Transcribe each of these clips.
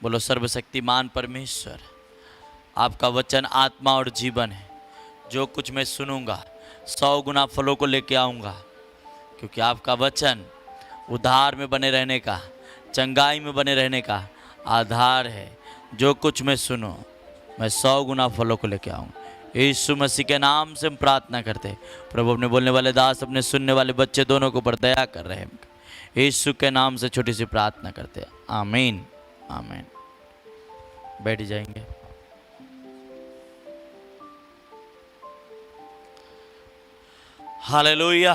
बोलो सर्वशक्तिमान परमेश्वर, आपका वचन आत्मा और जीवन है। जो कुछ मैं सुनूंगा 100 गुना फलों को लेके आऊँगा, क्योंकि आपका वचन उद्धार में बने रहने का, चंगाई में बने रहने का आधार है। जो कुछ मैं सुनूं मैं 100 गुना फलों को लेके आऊँ। यीशु मसीह के नाम से हम प्रार्थना करते हैं। प्रभु अपने बोलने वाले दास, अपने सुनने वाले बच्चे दोनों को ऊपर दया कर रहे हैं। यीशु के नाम से छोटी सी प्रार्थना करते हैं। आमीन आमीन। बैठ जाएंगे। हालेलुया।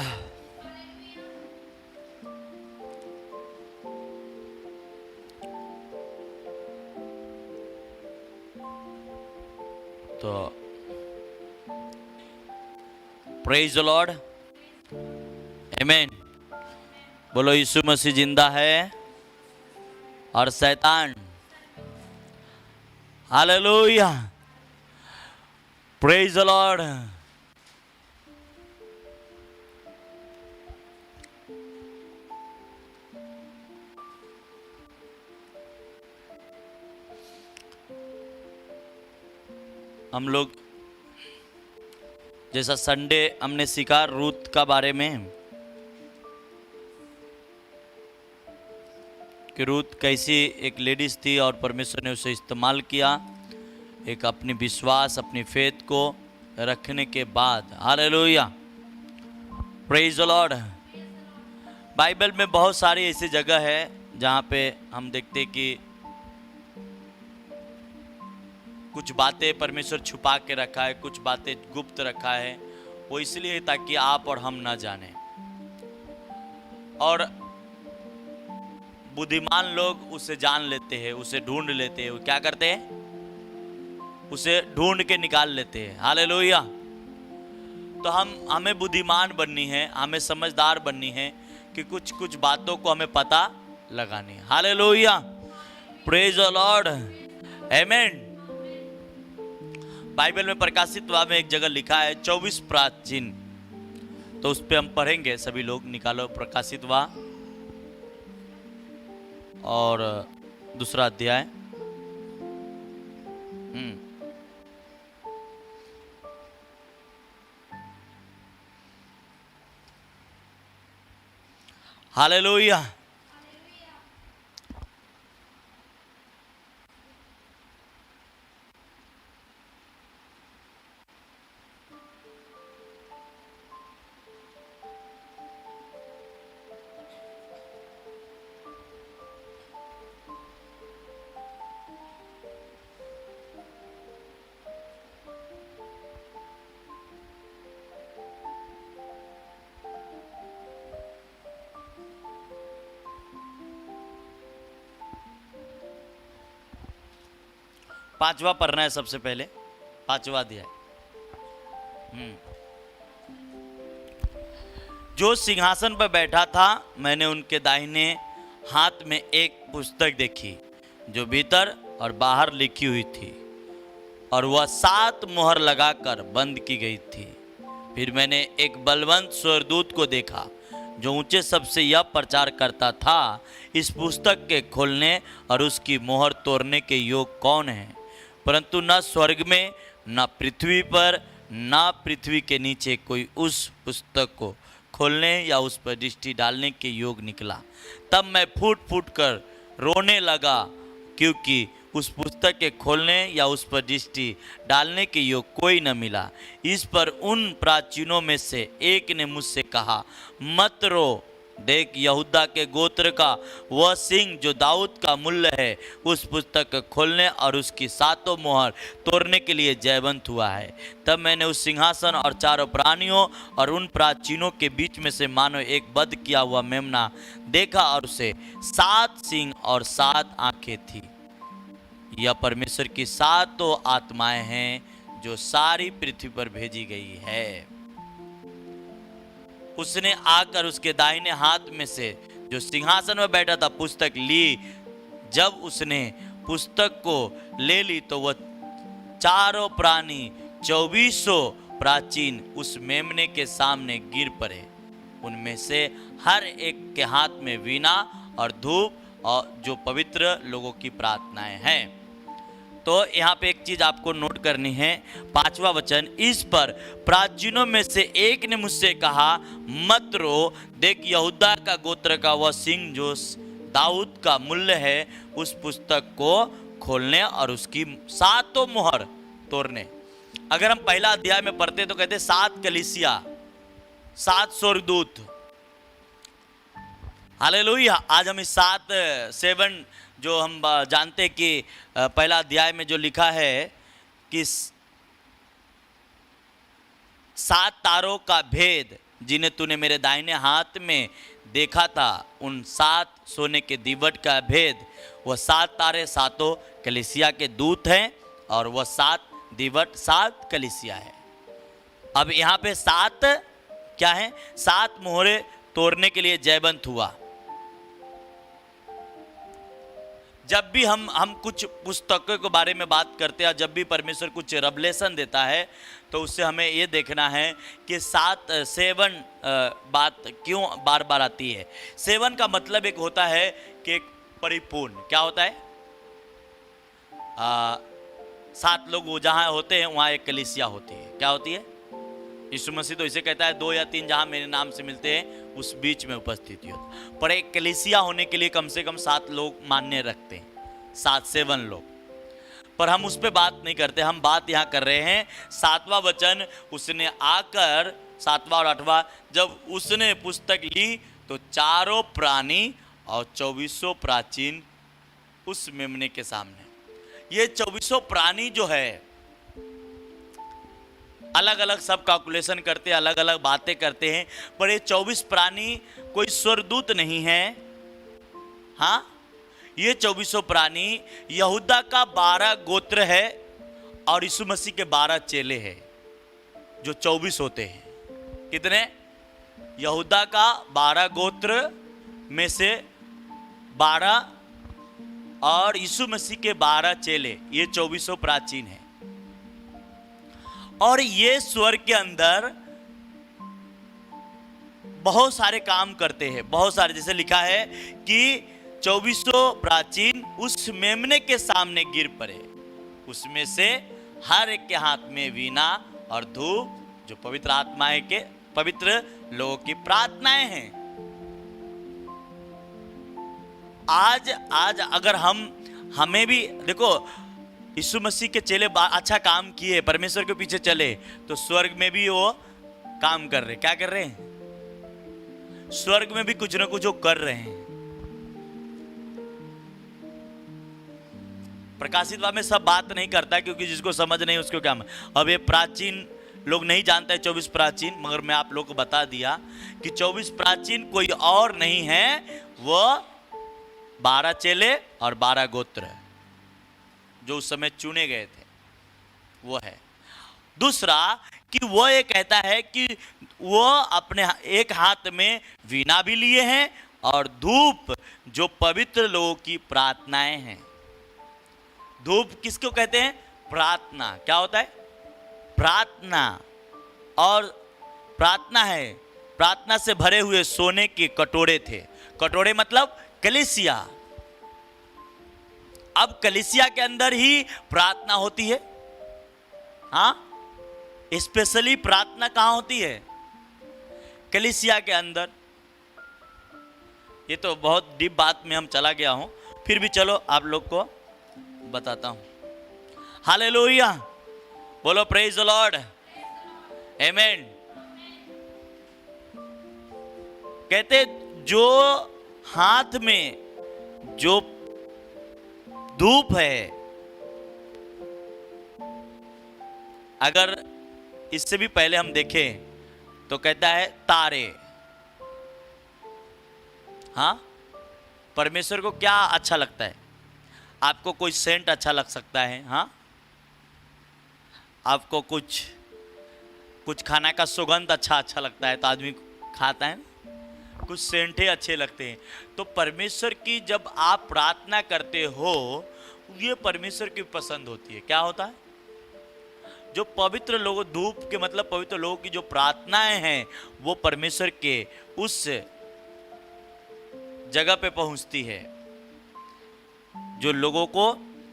तो प्रेज द लॉर्ड, आमीन। बोलो यीशु मसीह जिंदा है और शैतान, हालेलुया, प्रेज द लॉर्ड। हम लोग जैसा संडे हमने सीखा रूत का बारे में कि रूत कैसी एक लेडीज थी और परमेश्वर ने उसे इस्तेमाल किया एक अपनी विश्वास, अपनी फेथ को रखने के बाद। Hallelujah, praise the Lord. Bible में बहुत सारी ऐसी जगह है जहाँ पे हम देखते कि कुछ बातें परमेश्वर छुपा के रखा है, कुछ बातें गुप्त रखा है। वो इसलिए ताकि आप और हम ना जाने। और बुद्धिमान लोग उसे जान लेते हैं, उसे ढूंढ लेते हैं। वो क्या करते हैं? उसे ढूंढ के निकाल लेते हैं। हालेलुया। तो हमें बुद्धिमान बननी है, हमें समझदार बननी है कि कुछ कुछ बातों को हमें पता लगानी है। हालेलुया, प्रेज द लॉर्ड, आमीन। बाइबल में प्रकाशित वाक्य में एक जगह लिखा है 24 प्राचीन, तो उस पर हम पढ़ेंगे। सभी लोग निकालो प्रकाशित वाक्य और दूसरा अध्याय। हालेलुया। पांचवा पढ़ना है सबसे पहले, पांचवा अध्याय। जो सिंहासन पर बैठा था, मैंने उनके दाहिने हाथ में एक पुस्तक देखी जो भीतर और बाहर लिखी हुई थी, और वह 7 मोहर लगाकर बंद की गई थी। फिर मैंने एक बलवंत स्वर्गदूत को देखा जो ऊंचे शब्द से यह प्रचार करता था, इस पुस्तक के खोलने और उसकी मोहर तोड़ने के योग कौन है? परंतु न स्वर्ग में, न पृथ्वी पर, न पृथ्वी के नीचे कोई उस पुस्तक को खोलने या उस पर दृष्टि डालने के योग निकला। तब मैं फूट फूट कर रोने लगा, क्योंकि उस पुस्तक के खोलने या उस पर दृष्टि डालने के योग कोई न मिला। इस पर उन प्राचीनों में से एक ने मुझसे कहा, मत रो, देख यहूदा के गोत्र का वह सिंह जो दाऊद का मूल्य है, उस पुस्तक को खोलने और उसकी 7 मोहर तोड़ने के लिए जयवंत हुआ है। तब मैंने उस सिंहासन और 4 प्राणियों और उन प्राचीनों के बीच में से मानो एक बध किया हुआ मेमना देखा, और उसे 7 सिंह और 7 आंखें थी। यह परमेश्वर की 7 आत्माएं हैं जो सारी पृथ्वी पर भेजी गई है। उसने आकर उसके दाहिने हाथ में से जो सिंहासन में बैठा था पुस्तक ली। जब उसने पुस्तक को ले ली तो वह 4 प्राणी 2400 प्राचीन उस मेमने के सामने गिर पड़े। उनमें से हर एक के हाथ में वीणा और धूप और जो पवित्र लोगों की प्रार्थनाएं हैं। तो यहाँ पे एक चीज आपको नोट करनी है, 5वां वचन, इस पर प्राचीनों में से एक ने मुझसे कहा, मत रो, देख यहूदा का गोत्र का वह सिंह जो दाऊद का मूल्य है, उस पुस्तक को खोलने और उसकी 7 मुहर तोड़ने। अगर हम पहला अध्याय में पढ़ते तो कहते 7 कलीसिया, 7 स्वर्गदूत। हालेलुया। आज हम इस 7 जो हम जानते कि पहला अध्याय में जो लिखा है कि 7 तारों का भेद जिन्हें तूने मेरे दाहिने हाथ में देखा था, उन 7 सोने के दीवट का भेद, वह 7 तारे 7 कलीसिया के दूत हैं और वह 7 दीवट 7 कलीसिया है। अब यहाँ पे 7 क्या है? 7 मोहरे तोड़ने के लिए जयवंत हुआ। जब भी हम कुछ पुस्तकों के बारे में बात करते हैं, जब भी परमेश्वर कुछ रेवलेशन देता है, तो उससे हमें ये देखना है कि 7 बात क्यों बार बार आती है। 7 का मतलब एक होता है कि एक परिपूर्ण, क्या होता है? 7 लोग वो जहाँ होते हैं वहाँ एक कलीसिया होती है। क्या होती है? यीशु मसीह तो इसे कहता है 2 या 3 जहाँ मेरे नाम से मिलते हैं उस बीच में उपस्थिति हो। पर एक कलीसिया होने के लिए कम से कम 7 लोग मान्य रखते हैं, 7 लोग। पर हम उस पर बात नहीं करते, हम बात यहाँ कर रहे हैं 7वां वचन। उसने आकर 7वां और 8वां, जब उसने पुस्तक ली तो 4 प्राणी और 24 प्राचीन उस मेमने के सामने। ये 24 प्राणी जो है, अलग अलग सब कैलकुलेशन करते हैं, अलग अलग बातें करते हैं, पर ये 24 प्राणी कोई स्वर्गदूत नहीं है। हाँ, ये 24 प्राणी यहूदा का 12 गोत्र है और यीशु मसीह के 12 चेले हैं, जो 24 होते हैं। कितने? यहूदा का 12 गोत्र में से 12 और यीशु मसीह के 12 चेले, ये 24 प्राचीन है। और ये स्वर्ग के अंदर बहुत सारे काम करते हैं, बहुत सारे। जैसे लिखा है कि 24 प्राचीन उस मेमने के सामने गिर पड़े, उसमें से हर एक के हाथ में वीणा और धूप, जो पवित्र आत्माएं के पवित्र लोगों की प्रार्थनाएं हैं। आज अगर हमें भी देखो, यीशु मसीह के चेले अच्छा काम किए, परमेश्वर के पीछे चले, तो स्वर्ग में भी वो काम कर रहे। क्या कर रहे हैं? स्वर्ग में भी कुछ ना कुछ वो कर रहे हैं। प्रकाशित वाक्य में सब बात नहीं करता, क्योंकि जिसको समझ नहीं उसको क्या। अब ये प्राचीन लोग नहीं जानते 24 प्राचीन, मगर मैं आप लोग को बता दिया कि 24 प्राचीन कोई और नहीं है, वो 12 चेले और 12 गोत्र जो उस समय चुने गए थे, वो है। दूसरा कि वो ये कहता है कि वो अपने एक हाथ में वीणा भी लिए हैं और धूप, जो पवित्र लोगों की प्रार्थनाएं हैं। धूप किसको कहते हैं? प्रार्थना। क्या होता है? प्रार्थना। और प्रार्थना है, प्रार्थना से भरे हुए सोने के कटोरे थे। कटोरे मतलब कलीसिया। अब कलीसिया के अंदर ही प्रार्थना होती है। हाँ, स्पेशली प्रार्थना कहाँ होती है? कलीसिया के अंदर। ये तो बहुत डीप बात में हम चला गया हूं, फिर भी चलो आप लोग को बताता हूं। हालेलुया, बोलो प्रेज द लॉर्ड, आमेन। कहते जो हाथ में जो धूप है, अगर इससे भी पहले हम देखें तो कहता है तारे। हाँ, परमेश्वर को क्या अच्छा लगता है? आपको कोई सेंट अच्छा लग सकता है, हाँ, आपको कुछ खाना का सुगंध अच्छा लगता है तो आदमी खाता है, कुछ सेंटे अच्छे लगते हैं। तो परमेश्वर की जब आप प्रार्थना करते हो, ये परमेश्वर की पसंद होती है। क्या होता है? जो पवित्र लोग, धूप के मतलब पवित्र लोगों की जो प्रार्थनाएं हैं, वो परमेश्वर के उस जगह पे पहुंचती है। जो लोगों को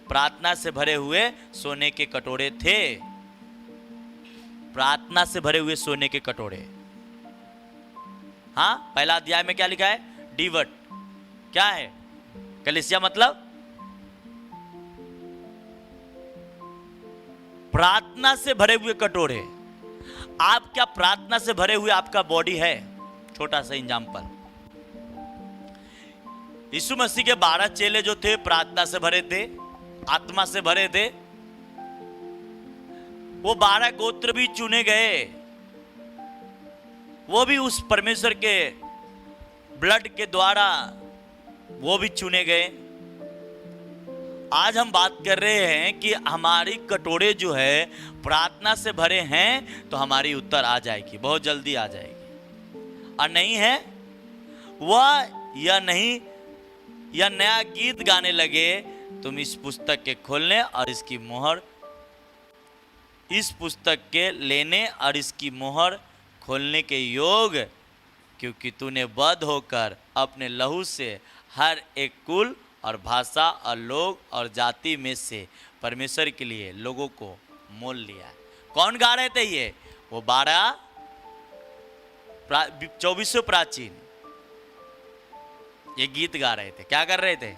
प्रार्थना से भरे हुए सोने के कटोरे थे। प्रार्थना से भरे हुए सोने के कटोरे। हाँ, पहला अध्याय में क्या लिखा है? डीवट क्या है? कलीसिया मतलब प्रार्थना से भरे हुए कटोरे। आप क्या प्रार्थना से भरे हुए आपका बॉडी है? छोटा सा एग्जाम्पल, यीशु मसीह के 12 चेले जो थे प्रार्थना से भरे थे, आत्मा से भरे थे। वो 12 गोत्र भी चुने गए, वो भी उस परमेश्वर के ब्लड के द्वारा वो भी चुने गए। आज हम बात कर रहे हैं कि हमारी कटोरे जो है प्रार्थना से भरे हैं तो हमारी उत्तर आ जाएगी, बहुत जल्दी आ जाएगी। और नहीं है वह या नहीं या नया गीत गाने लगे, तुम इस पुस्तक के खोलने और इसकी मोहर, इस पुस्तक के लेने और इसकी मोहर खोलने के योग, क्योंकि तूने वध होकर अपने लहू से हर एक कुल और भाषा और लोग और जाति में से परमेश्वर के लिए लोगों को मोल लिया है। कौन गा रहे थे ये? वो 24 प्राचीन ये गीत गा रहे थे। क्या कर रहे थे?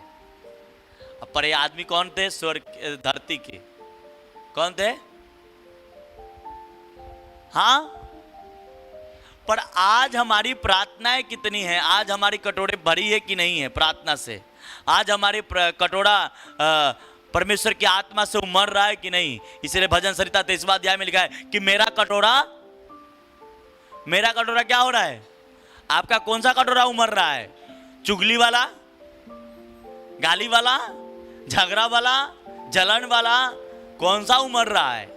पर ये आदमी कौन थे? स्वर्ग धरती के कौन थे? हाँ, पर आज हमारी प्रार्थनाएं कितनी है? आज हमारी कटोरे भरी है कि नहीं है प्रार्थना से? आज हमारी कटोरा परमेश्वर की आत्मा से उमड़ रहा है कि नहीं? इसलिए भजन संहिता 23वां अध्याय में लिखा है कि मेरा कटोरा क्या हो रहा है? आपका कौन सा कटोरा उमड़ रहा है? चुगली वाला, गाली वाला, झगड़ा वाला, जलन वाला, कौन सा उमड़ रहा है?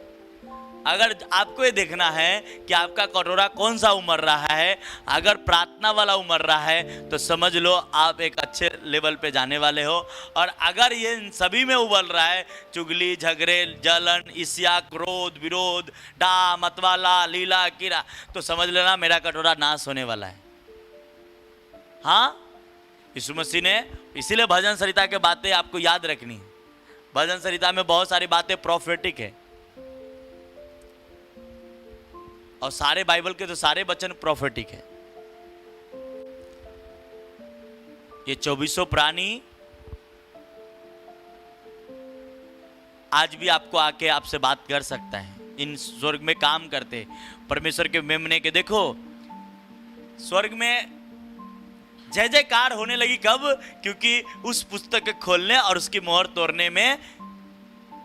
अगर आपको ये देखना है कि आपका कटोरा कौन सा उमड़ रहा है, अगर प्रार्थना वाला उमड़ रहा है तो समझ लो आप एक अच्छे लेवल पे जाने वाले हो। और अगर ये इन सभी में उबल रहा है, चुगली, झगड़े, जलन, ईर्ष्या, क्रोध, विरोध, डा, मतवाला, लीला, कीड़ा, तो समझ लेना मेरा कटोरा नाश होने वाला है। हाँ, यीशु मसीह ने, इसीलिए भजन संहिता के बातें आपको याद रखनी है। भजन संहिता में बहुत सारी बातें प्रोफेटिक है, और सारे बाइबल के तो सारे वचन प्रोफेटिक है। ये 24 प्राणी आज भी आपको आके आपसे बात कर सकता है। इन स्वर्ग में काम करते परमेश्वर के मेमने के। देखो स्वर्ग में जय जयकार होने लगी। कब? क्योंकि उस पुस्तक के खोलने और उसकी मोहर तोड़ने में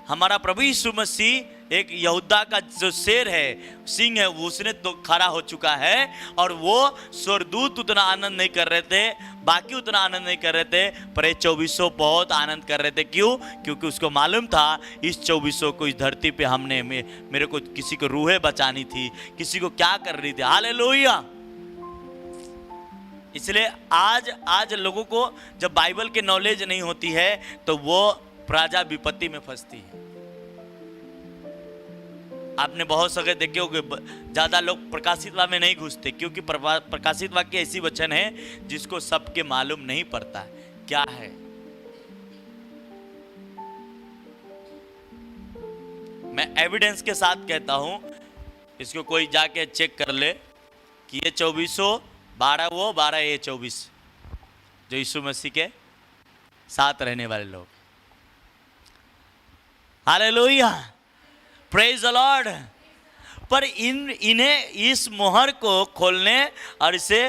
हमारा प्रभु यीशु मसीह, एक यहूदा का जो शेर है, सिंह है, वो उसने तो खड़ा हो चुका है। और वो स्वर्गदूत उतना आनंद नहीं कर रहे थे, बाकी उतना आनंद नहीं कर रहे थे, पर ये 24 बहुत आनंद कर रहे थे। क्यों? क्योंकि उसको मालूम था इस 24 को इस धरती पे हमने मेरे को किसी को रूहें बचानी थी, किसी को क्या कर रही थी। हालेलुया। इसलिए आज लोगों को जब बाइबल के नॉलेज नहीं होती है तो वो प्रजा विपत्ति में फंसती है। आपने बहुत सगे देखे होंगे, ज्यादा लोग प्रकाशित वाक्य में नहीं घुसते, क्योंकि प्रकाशित वाक्य ऐसी वचन है जिसको सबके मालूम नहीं पड़ता क्या है। मैं एविडेंस के साथ कहता हूं, इसको कोई जाके चेक कर ले कि ये 24 12 वो 12 ये 24 जो यीशु मसीह के साथ रहने वाले लोग। Hallelujah, praise the Lord. पर इन्हें इस मोहर को खोलने और इसे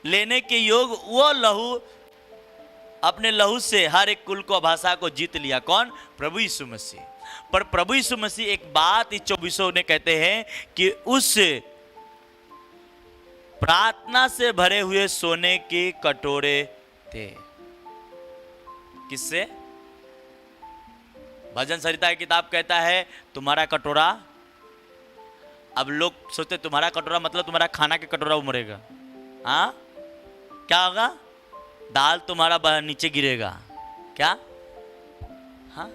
लेने के योग वो लहू, अपने लहू से हर एक कुल को, भाषा को जीत लिया। कौन? प्रभु यीशु मसीह। पर प्रभु यीशु मसीह एक बात इस 24 ने कहते हैं कि उस प्रार्थना से भरे हुए सोने के कटोरे थे। किससे? भजन संहिता की किताब कहता है तुम्हारा कटोरा। अब लोग सोचते तुम्हारा कटोरा मतलब तुम्हारा खाना के कटोरा उमड़ेगा। हाँ, क्या होगा? दाल तुम्हारा नीचे गिरेगा क्या? हाँ,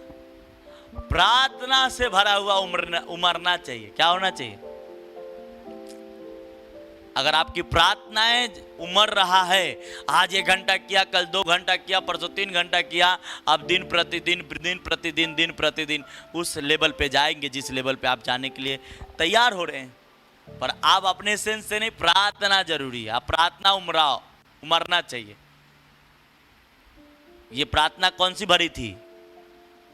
प्रार्थना से भरा हुआ उमरना चाहिए। क्या होना चाहिए? अगर आपकी प्रार्थनाएं उमड़ रहा है, आज 1 घंटा किया, कल 2 घंटा किया, परसों 3 घंटा किया, अब दिन प्रतिदिन उस लेवल पे जाएंगे जिस लेवल पे आप जाने के लिए तैयार हो रहे हैं। पर आप अपने सेंस से नहीं, प्रार्थना जरूरी है। आप प्रार्थना उमरना चाहिए। ये प्रार्थना कौन सी भरी थी?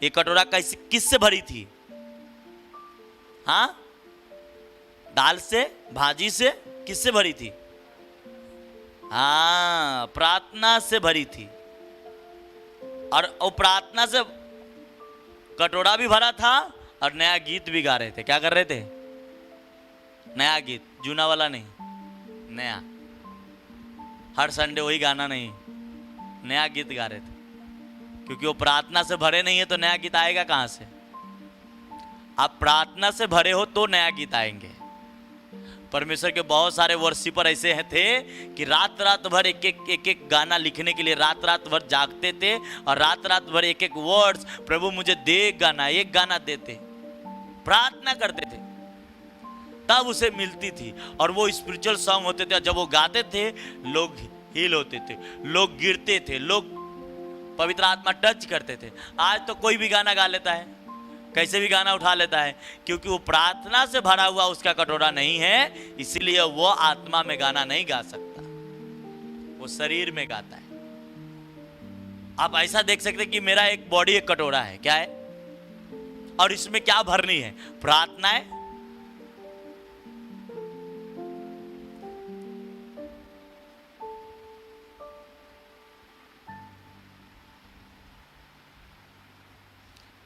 ये कटोरा कैसे, किससे भरी थी? हाँ, दाल से, भाजी से, किससे भरी थी? हाँ, प्रार्थना से भरी थी। और वो प्रार्थना से कटोरा भी भरा था और नया गीत भी गा रहे थे। क्या कर रहे थे? नया गीत, जूना वाला नहीं, नया। हर संडे वही गाना नहीं, नया गीत गा रहे थे। क्योंकि वो प्रार्थना से भरे नहीं है तो नया गीत आएगा कहां से? आप प्रार्थना से भरे हो तो नया गीत आएंगे। परमेश्वर के बहुत सारे वर्शिपर ऐसे हैं थे कि रात रात भर एक एक गाना लिखने के लिए रात रात भर जागते थे और रात रात भर एक एक वर्ड्स, प्रभु मुझे दे एक गाना देते, प्रार्थना करते थे, तब उसे मिलती थी। और वो स्पिरिचुअल सॉन्ग होते थे, जब वो गाते थे लोग हील होते थे, लोग गिरते थे, लोग पवित्र आत्मा टच करते थे। आज तो कोई भी गाना गा लेता है, कैसे भी गाना उठा लेता है, क्योंकि वो प्रार्थना से भरा हुआ उसका कटोरा नहीं है, इसीलिए वो आत्मा में गाना नहीं गा सकता, वो शरीर में गाता है। आप ऐसा देख सकते हैं कि मेरा एक बॉडी एक कटोरा है, क्या है? और इसमें क्या भरनी है? प्रार्थनाएं।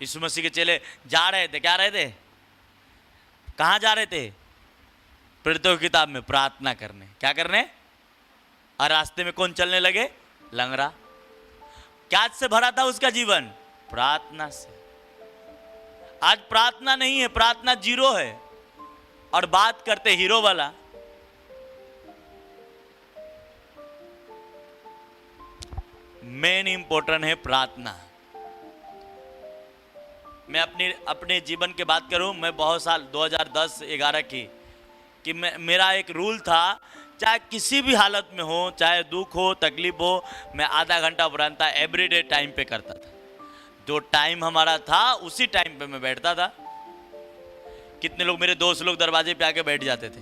यीशु मसीह के चेले जा रहे थे, क्या रहे थे? कहां जा रहे थे? प्रेरितों की किताब में प्रार्थना करने। क्या करने? और रास्ते में कौन चलने लगे? लंगड़ा। क्या से भरा था उसका जीवन? प्रार्थना से। आज प्रार्थना नहीं है, प्रार्थना जीरो है। और बात करते हीरो वाला। मेन इंपॉर्टेंट है प्रार्थना। मैं अपने जीवन की बात करूं, मैं बहुत साल 2010-11 की कि मेरा एक रूल था, चाहे किसी भी हालत में हो, चाहे दुख हो, तकलीफ हो, मैं आधा घंटा प्रार्थना एवरीडे टाइम पे करता था। जो टाइम हमारा था उसी टाइम पे मैं बैठता था। कितने लोग, मेरे दोस्त लोग दरवाजे पे आके बैठ जाते थे,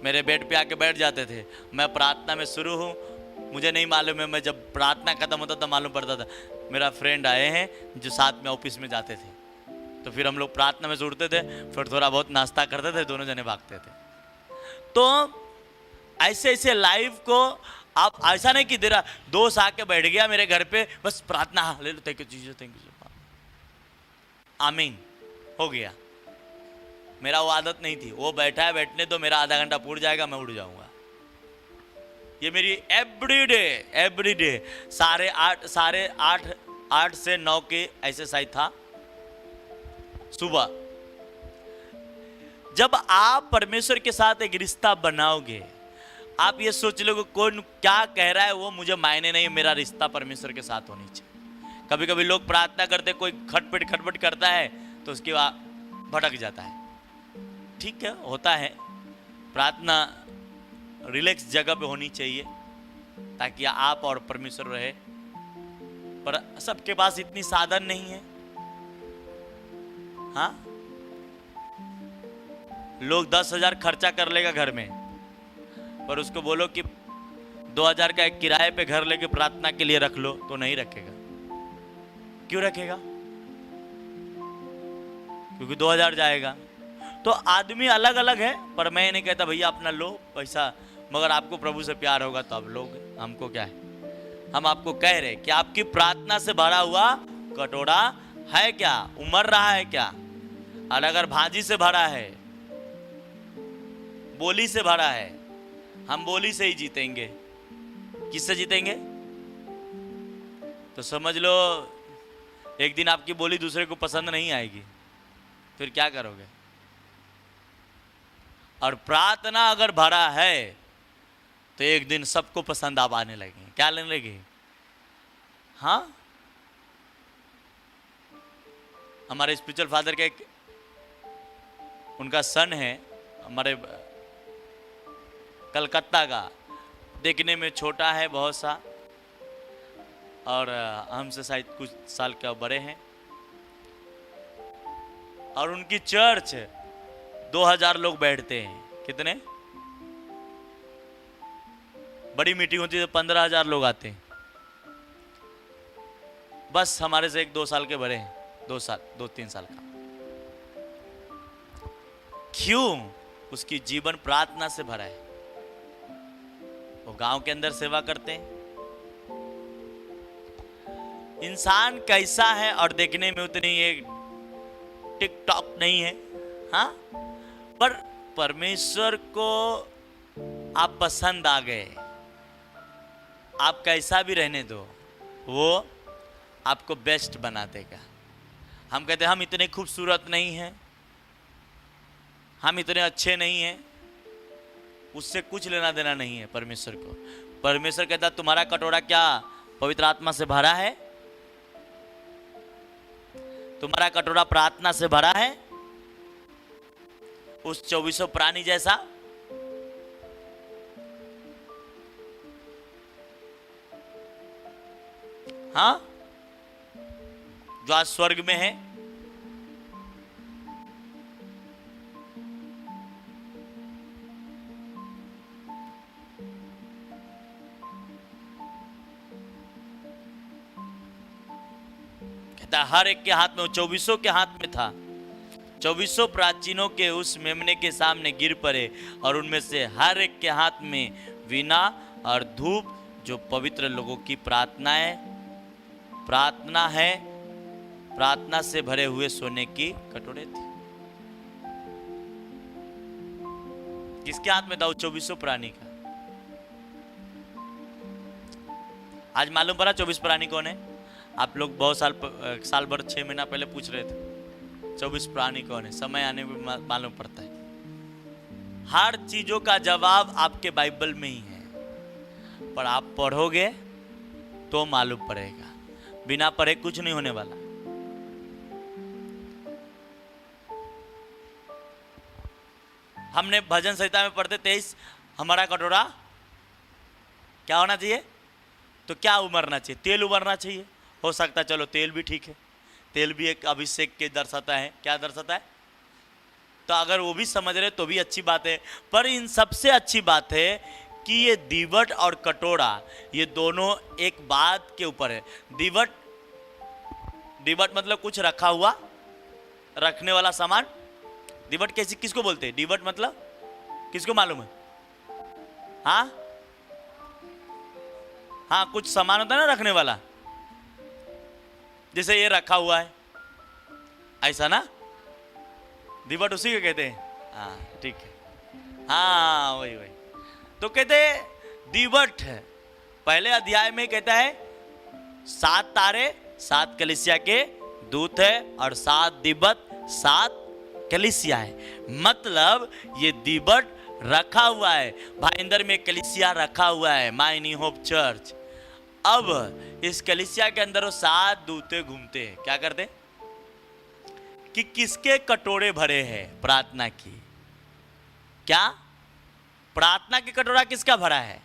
मेरे बेड पे आके बैठ जाते थे। मैं प्रार्थना में शुरू हूँ, मुझे नहीं मालूम है, मैं जब प्रार्थना खत्म होता था मालूम पड़ता था मेरा फ्रेंड आए हैं जो साथ में ऑफिस में जाते थे। तो फिर हम लोग प्रार्थना में जुड़ते थे, फिर थोड़ा बहुत नाश्ता करते थे, दोनों जने भागते थे। तो ऐसे ऐसे लाइफ को आप ऐसा नहीं कि तेरा दोस्त आके बैठ गया मेरे घर पे, बस प्रार्थना ले लो, thank you Jesus, thank you, आमीन, हो गया। मेरा वो आदत नहीं थी। वो बैठा है, बैठने दो, मेरा आधा घंटा पूर जाएगा, मैं उड़ जाऊंगा। ये मेरी एवरीडे 8:30 से 9 के ऐसे शायद था सुबह। जब आप परमेश्वर के साथ एक रिश्ता बनाओगे, आप ये सोच लोगे कौन क्या कह रहा है वो मुझे मायने नहीं, मेरा रिश्ता परमेश्वर के साथ होनी चाहिए। कभी कभी लोग प्रार्थना करते, कोई खटपट करता है तो उसके बाद भटक जाता है। ठीक है, होता है। प्रार्थना रिलैक्स जगह पे होनी चाहिए ताकि आप और परमेश्वर रहे, पर सबके पास इतनी साधन नहीं है। हाँ, लोग 10,000 खर्चा कर लेगा घर में, पर उसको बोलो कि 2,000 का एक किराए पे घर लेके प्रार्थना के लिए रख लो तो नहीं रखेगा। क्यों रखेगा? क्योंकि 2,000 जाएगा। तो आदमी अलग अलग है, पर मैं नहीं कहता भैया अपना लो पैसा, मगर आपको प्रभु से प्यार होगा तो आप लोग, हमको क्या है। हम आपको कह रहे कि आपकी प्रार्थना से भरा हुआ कटोरा है क्या? उमड़ रहा है क्या? और अगर भाजी से भरा है, बोली से भरा है, हम बोली से ही जीतेंगे। किससे जीतेंगे? तो समझ लो एक दिन आपकी बोली दूसरे को पसंद नहीं आएगी, फिर क्या करोगे? और प्रार्थना अगर भरा है तो एक दिन सबको पसंद आप आने लगे। क्या लेने लगे? हाँ, हमारे स्पिरिचुअल फादर के उनका सन है, हमारे कलकत्ता का, देखने में छोटा है बहुत सा, और हमसे शायद कुछ साल का बड़े हैं। और उनकी चर्च 2000 लोग बैठते हैं। कितने? बड़ी मीटिंग होती है तो 15,000 लोग आते हैं। बस हमारे से 1-2 साल के बड़े हैं, 2-3 साल का। क्यों? उसकी जीवन प्रार्थना से भरा है। वो गांव के अंदर सेवा करते हैं। इंसान कैसा है और देखने में उतनी ये टिकटॉक नहीं है, हाँ, पर परमेश्वर को आप पसंद आ गए। आप कैसा भी रहने दो, वो आपको बेस्ट बना देगा। हम कहते हैं हम इतने खूबसूरत नहीं हैं, हम इतने अच्छे नहीं हैं, उससे कुछ लेना देना नहीं है परमेश्वर को। परमेश्वर कहता है तुम्हारा कटोरा क्या पवित्र आत्मा से भरा है? तुम्हारा कटोरा प्रार्थना से भरा है? उस 2400 प्राणी जैसा? हाँ, जो आज स्वर्ग में है। कहता हर एक के हाथ में, 2400 के हाथ में था। 2400 प्राचीनों के उस मेमने के सामने गिर पड़े और उनमें से हर एक के हाथ में वीणा और धूप, जो पवित्र लोगों की प्रार्थना है, प्रार्थना से भरे हुए सोने की कटोरे थी। किसके हाथ में था? 2400 प्राणी का। आज मालूम पड़ा 24 प्राणी कौन है? आप लोग बहुत साल भर 6 महीना पहले पूछ रहे थे 24 प्राणी कौन है। समय आने में मालूम पड़ता है। हर चीजों का जवाब आपके बाइबल में ही है, पर आप पढ़ोगे तो मालूम पड़ेगा। बिना पढ़े कुछ नहीं होने वाला। हमने भजन संहिता में पढ़ते 23 हमारा कटोरा क्या होना चाहिए? तो क्या उमरना चाहिए? तेल उमरना चाहिए। हो सकता है, चलो तेल भी ठीक है, तेल भी एक अभिषेक के दर्शाता है। क्या दर्शाता है? तो अगर वो भी समझ रहे तो भी अच्छी बात है। पर इन सबसे अच्छी बात है कि ये दीवट और कटोरा, ये दोनों एक बात के ऊपर है। दीवट मतलब कुछ रखा हुआ, रखने वाला सामान। दीवट कैसी किसको बोलते हैं? दीवट मतलब किसको मालूम है? हाँ हाँ, कुछ सामान होता है ना रखने वाला, जैसे ये रखा हुआ है ऐसा ना, दीवट उसी को कहते हैं। हाँ ठीक है, हाँ वही। तो कहते हैं दीवट है। पहले अध्याय में कहता है 7 तारे 7 कलीसिया के दूत है और 7 दीवट 7 कलीसिया है। मतलब ये दीवट रखा हुआ है। भाईंदर में कलीसिया रखा हुआ है, माय न्यू होप चर्च। अब इस कलीसिया के अंदर वो 7 दूते घूमते हैं। क्या करते? कि किसके कटोरे भरे हैं? प्रार्थना की। क्या प्रार्थना की कटोरा किसका भरा है?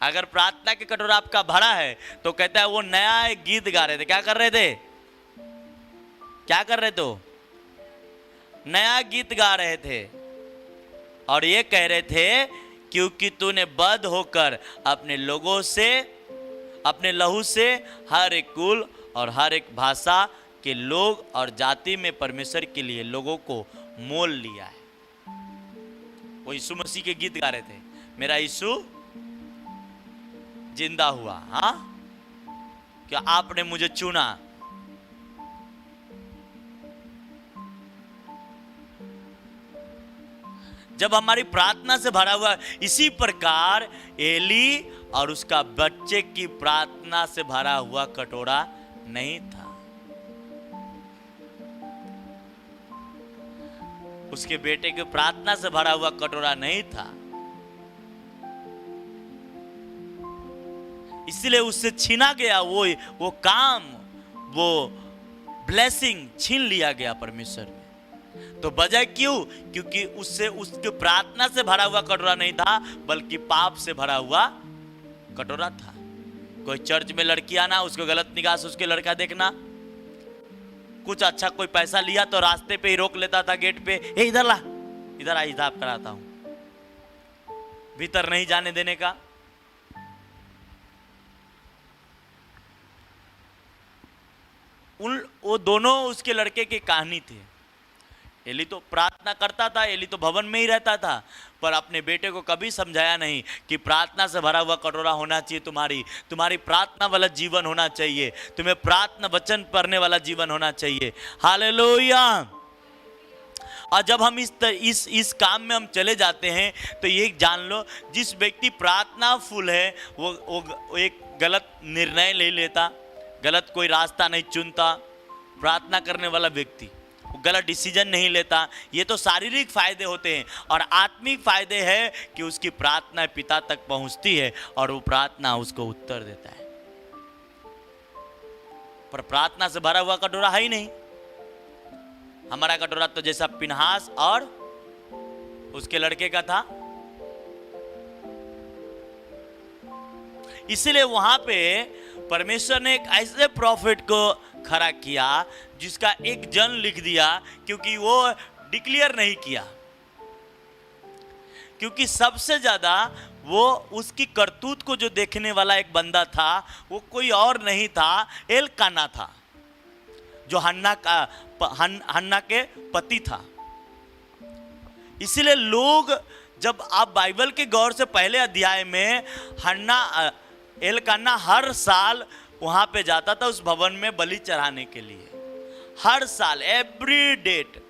अगर प्रार्थना की कटोरा आपका भरा है तो कहता है वो नया एक गीत गा रहे थे। क्या कर रहे थे? क्या कर रहे थे? नया गीत गा रहे थे और ये कह रहे थे क्योंकि तूने बद्ध होकर अपने लोगों से, अपने लहू से हर एक कुल और हर एक भाषा के लोग और जाति में परमेश्वर के लिए लोगों को मोल लिया है। वो यीशु मसीह के गीत गा रहे थे। मेरा यीशु जिंदा हुआ, हाँ, क्या आपने मुझे चुना। जब हमारी प्रार्थना से भरा हुआ, इसी प्रकार एली और उसका बच्चे की प्रार्थना से भरा हुआ कटोरा नहीं था। उसके बेटे की प्रार्थना से भरा हुआ कटोरा नहीं था, इसलिए उससे छीना गया वो काम, वो ब्लेसिंग छीन लिया गया परमेश्वर ने। तो वजह क्यों? क्योंकि उससे उसके प्रार्थना से भरा हुआ कटोरा नहीं था, बल्कि पाप से भरा हुआ कटोरा था। कोई चर्च में लड़की आना, उसको गलत निगाह से उसके लड़का देखना, कुछ अच्छा कोई पैसा लिया तो रास्ते पे ही रोक लेता था गेट पे, ए इधर ला, इधर आ, हिसाब कराता हूं, भीतर नहीं जाने देने का। वो दोनों उसके लड़के की कहानी थी। एली तो प्रार्थना करता था, एली तो भवन में ही रहता था, पर अपने बेटे को कभी समझाया नहीं कि प्रार्थना से भरा हुआ कटोरा होना चाहिए, तुम्हारी प्रार्थना वाला जीवन होना चाहिए, तुम्हें प्रार्थना वचन पढ़ने वाला जीवन होना चाहिए। हालेलुया। और जब हम इस काम में हम चले जाते हैं तो ये जान लो, जिस व्यक्ति प्रार्थना फुल है वो एक गलत निर्णय ले लेता, गलत कोई रास्ता नहीं चुनता। प्रार्थना करने वाला व्यक्ति गलत डिसीजन नहीं लेता। ये तो शारीरिक फायदे होते हैं, और आत्मिक फायदे हैं कि उसकी प्रार्थना पिता तक पहुंचती है और वो प्रार्थना उसको उत्तर देता है। पर प्रार्थना से भरा हुआ कटोरा है ही नहीं। हमारा कटोरा तो जैसा पिनहास और उसके लड़के का था। इसलिए वहां पे परमेश्वर ने एक ऐसे प्रॉफिट को खड़ा किया जिसका एक जन लिख दिया, क्योंकि वो डिक्लेयर नहीं किया, क्योंकि सबसे ज्यादा वो उसकी करतूत को जो देखने वाला एक बंदा था वो कोई और नहीं था, एलकाना था, जो हन्ना के पति था। इसलिए लोग, जब आप बाइबल के गौर से पहले अध्याय में एलकाना हर साल वहां पे जाता था उस भवन में बलि चढ़ाने के लिए, हर साल, एवरी डेट।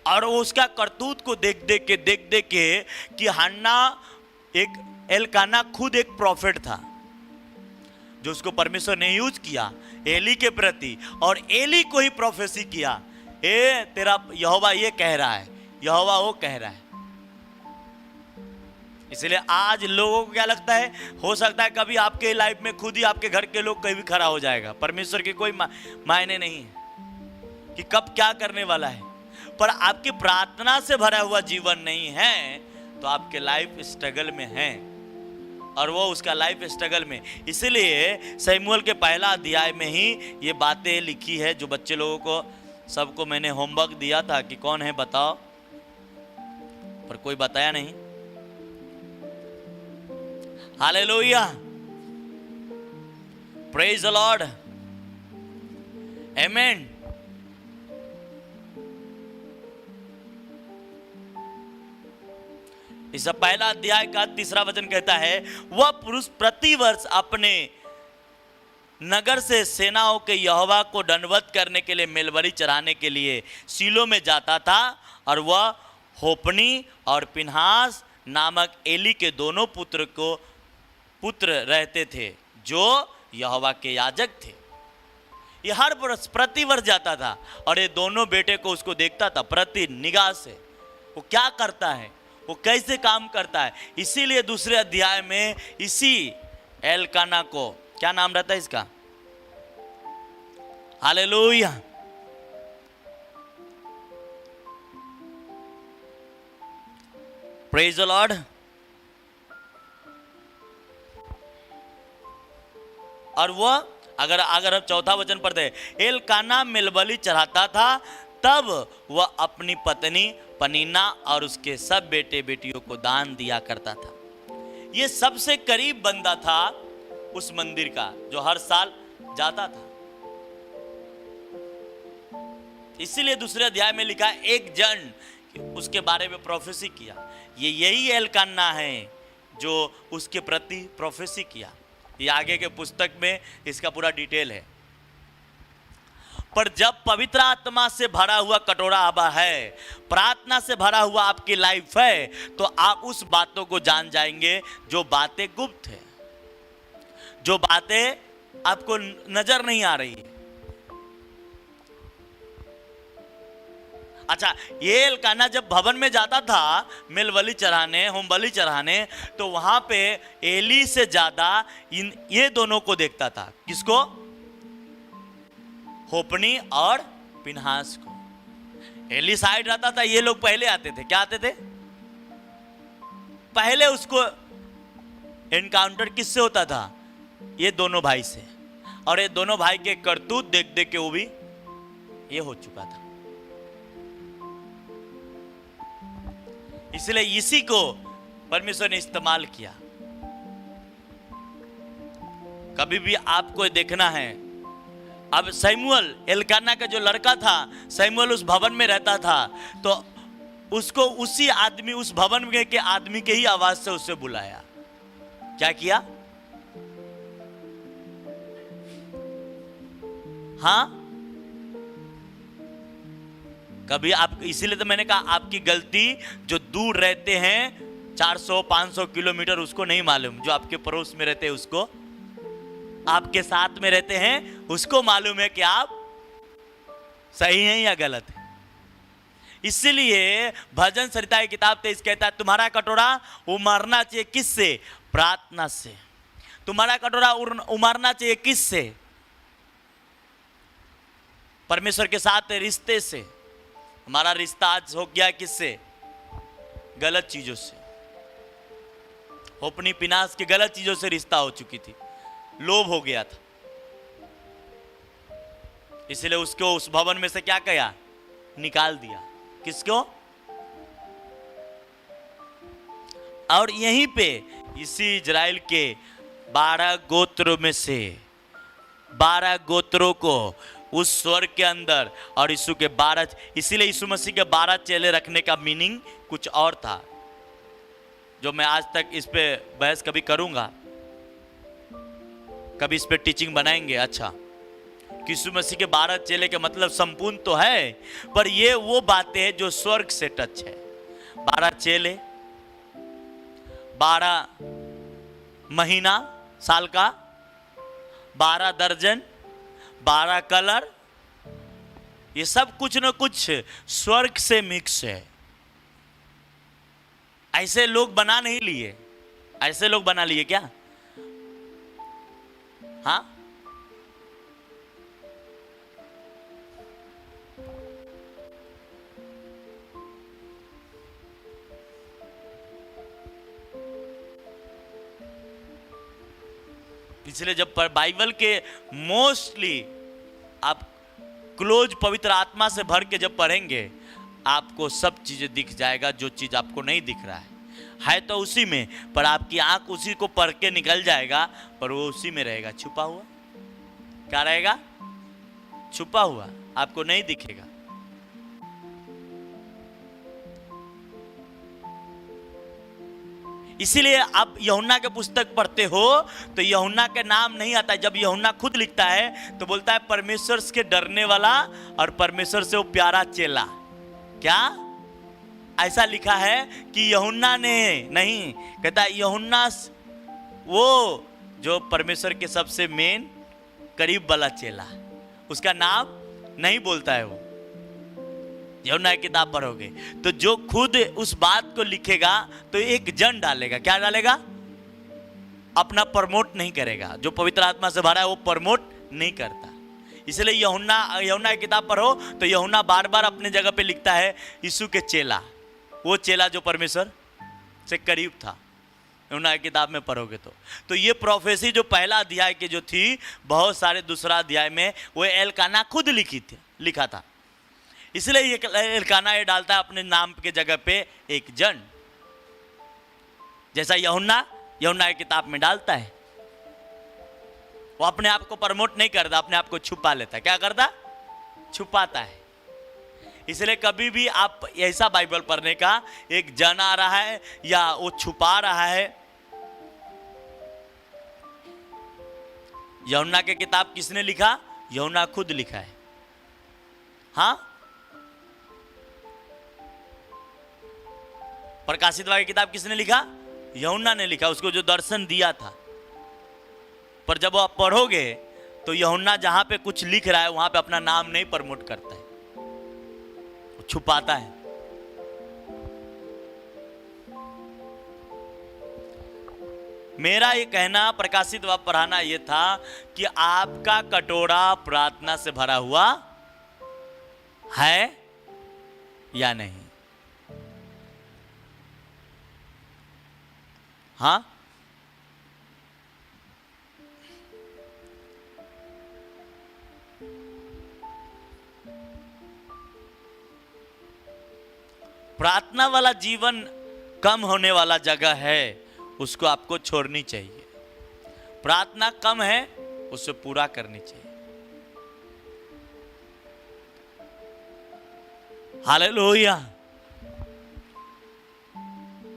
और उसका करतूत को देख देख के कि हन्ना एलकाना खुद एक प्रॉफिट था, जो उसको परमेश्वर ने यूज किया एली के प्रति, और एली को ही प्रोफेसी किया, ए तेरा यहोवा ये कह रहा है, यहोवा वो कह रहा है। इसलिए आज लोगों को क्या लगता है, हो सकता है कभी आपके लाइफ में खुद ही आपके घर के लोग कहीं भी खड़ा हो जाएगा, परमेश्वर की कोई मायने नहीं है कि कब क्या करने वाला है। पर आपकी प्रार्थना से भरा हुआ जीवन नहीं है तो आपके लाइफ स्ट्रगल में है, और वो उसका लाइफ स्ट्रगल में। इसलिए शमूएल के पहला अध्याय में ही ये बातें लिखी है, जो बच्चे लोगों को सबको मैंने होमवर्क दिया था कि कौन है बताओ, पर कोई बताया नहीं। हालेलुया, प्रेज द लॉर्ड, आमेन। इस पहला अध्याय का 3 वचन कहता है, वह पुरुष प्रतिवर्ष अपने नगर से सेनाओं के यहोवा को दंडवत करने के लिए मेलबलि चढ़ाने के लिए सीलो में जाता था, और वह होपनी और पिनहास नामक एली के दोनों पुत्र रहते थे, जो यहोवा के याजक थे। ये हर वर्ष प्रतिवर्ष जाता था, और ये दोनों बेटे को उसको देखता था प्रति निगाह से, वो क्या करता है, वो कैसे काम करता है। इसीलिए दूसरे अध्याय में इसी एलकाना को, क्या नाम रहता है इसका, हालेलुया, प्रेज द लॉर्ड। और वह अगर अब 4 वचन पढ़ते, एलकाना मेलबलि चढ़ाता था, तब वह अपनी पत्नी पनीना और उसके सब बेटे बेटियों को दान दिया करता था। ये सबसे करीब बंदा था उस मंदिर का, जो हर साल जाता था। इसीलिए दूसरे अध्याय में लिखा एक जन उसके बारे में प्रोफेसी किया। ये यही एलकाना है जो उसके प्रति प्रोफेसी किया। ये आगे के पुस्तक में इसका पूरा डिटेल है। पर जब पवित्र आत्मा से भरा हुआ कटोरा आबा है, प्रार्थना से भरा हुआ आपकी लाइफ है, तो आप उस बातों को जान जाएंगे जो बातें गुप्त है, जो बातें आपको नजर नहीं आ रही है। अच्छा, ये एलकाना जब भवन में जाता था मेलबलि चढ़ाने, होम बलि चढ़ाने, तो वहां पे एली से ज्यादा ये दोनों को देखता था। किसको? होपनी और पिनहास को। एली साइड रहता था, ये लोग पहले आते थे। क्या आते थे? पहले उसको एनकाउंटर किससे होता था? ये दोनों भाई से। और ये दोनों भाई के करतूत देख देख के वो भी ये हो चुका था। इसलिए इसी को परमेश्वर ने इस्तेमाल किया। कभी भी आपको देखना है, अब सैमुअल एल्काना का जो लड़का था, सैमुअल उस भवन में रहता था, तो उसको उसी आदमी, उस भवन में के आदमी के ही आवाज से उससे बुलाया। क्या किया? हाँ, कभी आप, इसीलिए तो मैंने कहा आपकी गलती जो दूर रहते हैं 400-500 किलोमीटर, उसको नहीं मालूम। जो आपके पड़ोस में रहते हैं उसको, आपके साथ में रहते हैं उसको मालूम है कि आप सही हैं या गलत हैं। इसलिए भजन संहिता की किताब 23 कहता है, तुम्हारा कटोरा उमड़ना चाहिए किससे? प्रार्थना से। तुम्हारा कटोरा उमड़ना चाहिए किससे? परमेश्वर के साथ रिश्ते से। हमारा रिश्ता आज हो गया किससे? गलत चीजों से। होपनी पिनास के गलत चीजों से रिश्ता हो चुकी थी, लोभ हो गया था। इसलिए उसको उस भवन में से क्या किया? निकाल दिया। किसको? और यहीं पे इसी इजराइल के 12 गोत्रों में से 12 गोत्रों को उस स्वर्ग के अंदर, और यीशु के 12, इसीलिए यीशु मसीह के 12 चेले रखने का मीनिंग कुछ और था, जो मैं आज तक इस पे बहस कभी करूंगा, कभी इस पे टीचिंग बनाएंगे। अच्छा, यीशु मसीह के 12 चेले के मतलब संपूर्ण तो है, पर ये वो बातें हैं जो स्वर्ग से टच है। 12 चेले, 12 महीना साल का, 12 दर्जन, 12 कलर, ये सब कुछ न कुछ स्वर्ग से मिक्स है। ऐसे लोग बना नहीं लिए, ऐसे लोग बना लिए क्या? हाँ, इसलिए जब बाइबल के मोस्टली आप क्लोज पवित्र आत्मा से भर के जब पढ़ेंगे, आपको सब चीजें दिख जाएगा। जो चीज आपको नहीं दिख रहा है तो उसी में, पर आपकी आंख उसी को पढ़ के निकल जाएगा, पर वो उसी में रहेगा, छुपा हुआ। क्या रहेगा? छुपा हुआ, आपको नहीं दिखेगा। इसीलिए आप यूहन्ना के पुस्तक पढ़ते हो तो यूहन्ना के नाम नहीं आता है। जब यूहन्ना खुद लिखता है तो बोलता है परमेश्वर के डरने वाला और परमेश्वर से वो प्यारा चेला। क्या ऐसा लिखा है कि यूहन्ना ने नहीं, कहता है यूहन्ना वो जो परमेश्वर के सबसे मेन करीब वाला चेला, उसका नाम नहीं बोलता है। वो यूहन्ना की किताब पढ़ोगे तो जो खुद उस बात को लिखेगा तो एक जन डालेगा। क्या डालेगा? अपना प्रमोट नहीं करेगा। जो पवित्र आत्मा से भरा है वो प्रमोट नहीं करता। इसलिए यूहन्ना की किताब पढ़ो तो यूहन्ना बार बार अपने जगह पे लिखता है यीशु के चेला, वो चेला जो परमेश्वर से करीब था। यूहन्ना की किताब में पढ़ोगे तो ये प्रोफेसी जो पहला अध्याय की जो थी, बहुत सारे दूसरा अध्याय में वो एल्काना खुद लिखा था। इसलिए ये एल्काना ये डालता है अपने नाम के जगह पे एक जन, जैसा यूहन्ना की किताब में डालता है। वो अपने आप को प्रमोट नहीं करता, अपने आप को छुपा लेता है। क्या करता? छुपाता है। इसलिए कभी भी आप ऐसा बाइबल पढ़ने का, एक जन आ रहा है या वो छुपा रहा है। यूहन्ना की किताब किसने लिखा? यूहन्ना खुद लिखा है। हाँ, प्रकाशित वाक्य की किताब किसने लिखा? यूहन्ना ने लिखा, उसको जो दर्शन दिया था। पर जब आप पढ़ोगे तो यूहन्ना जहां पे कुछ लिख रहा है वहां पे अपना नाम नहीं प्रमोट करता है, वो छुपाता है। मेरा ये कहना, प्रकाशित वाक्य पढ़ाना ये था कि आपका कटोरा प्रार्थना से भरा हुआ है या नहीं? हाँ, प्रार्थना वाला जीवन कम होने वाला जगह है, उसको आपको छोड़नी चाहिए। प्रार्थना कम है, उसे पूरा करनी चाहिए। हालेलुया।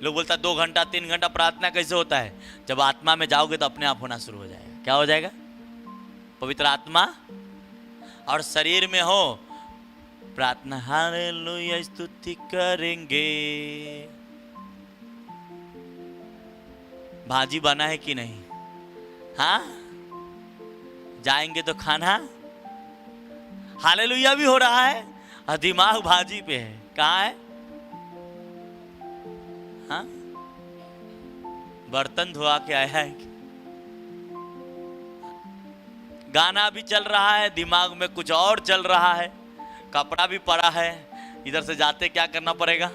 लोग बोलता 2 घंटा 3 घंटा प्रार्थना कैसे होता है? जब आत्मा में जाओगे तो अपने आप होना शुरू हो जाएगा। क्या हो जाएगा? पवित्र आत्मा और शरीर में हो प्रार्थना, हालेलुया स्तुति करेंगे। भाजी बना है कि नहीं? हाँ, जाएंगे तो खाना हालेलुया भी हो रहा है और दिमाग भाजी पे है। कहाँ है? हाँ, बर्तन धोआ के आया है। गाना भी चल रहा है, दिमाग में कुछ और चल रहा है, कपड़ा भी पड़ा है, इधर से जाते क्या करना पड़ेगा?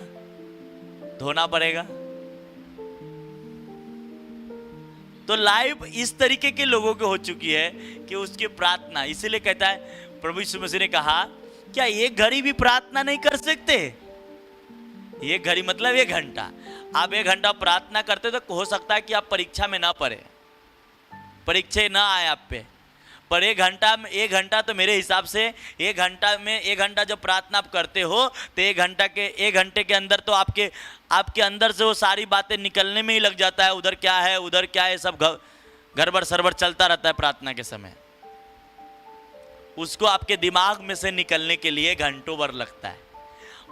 धोना पड़ेगा। तो लाइफ इस तरीके के लोगों की हो चुकी है कि उसकी प्रार्थना, इसीलिए कहता है प्रभु यीशु मसीह ने कहा, क्या एक घड़ी भी प्रार्थना नहीं कर सकते? एक घड़ी मतलब 1 घंटा। आप 1 घंटा प्रार्थना करते तो हो सकता है कि आप परीक्षा में ना पढ़े, परीक्षा ना आए आप पे, पर 1 घंटा तो मेरे हिसाब से 1 घंटा में 1 घंटा जब प्रार्थना आप करते हो तो 1 घंटे के अंदर तो आपके अंदर से वो सारी बातें निकलने में ही लग जाता है। उधर क्या है, उधर क्या है, सब गड़बड़ सरबड़ चलता रहता है प्रार्थना के समय। उसको आपके दिमाग में से निकलने के लिए घंटों भर लगता है,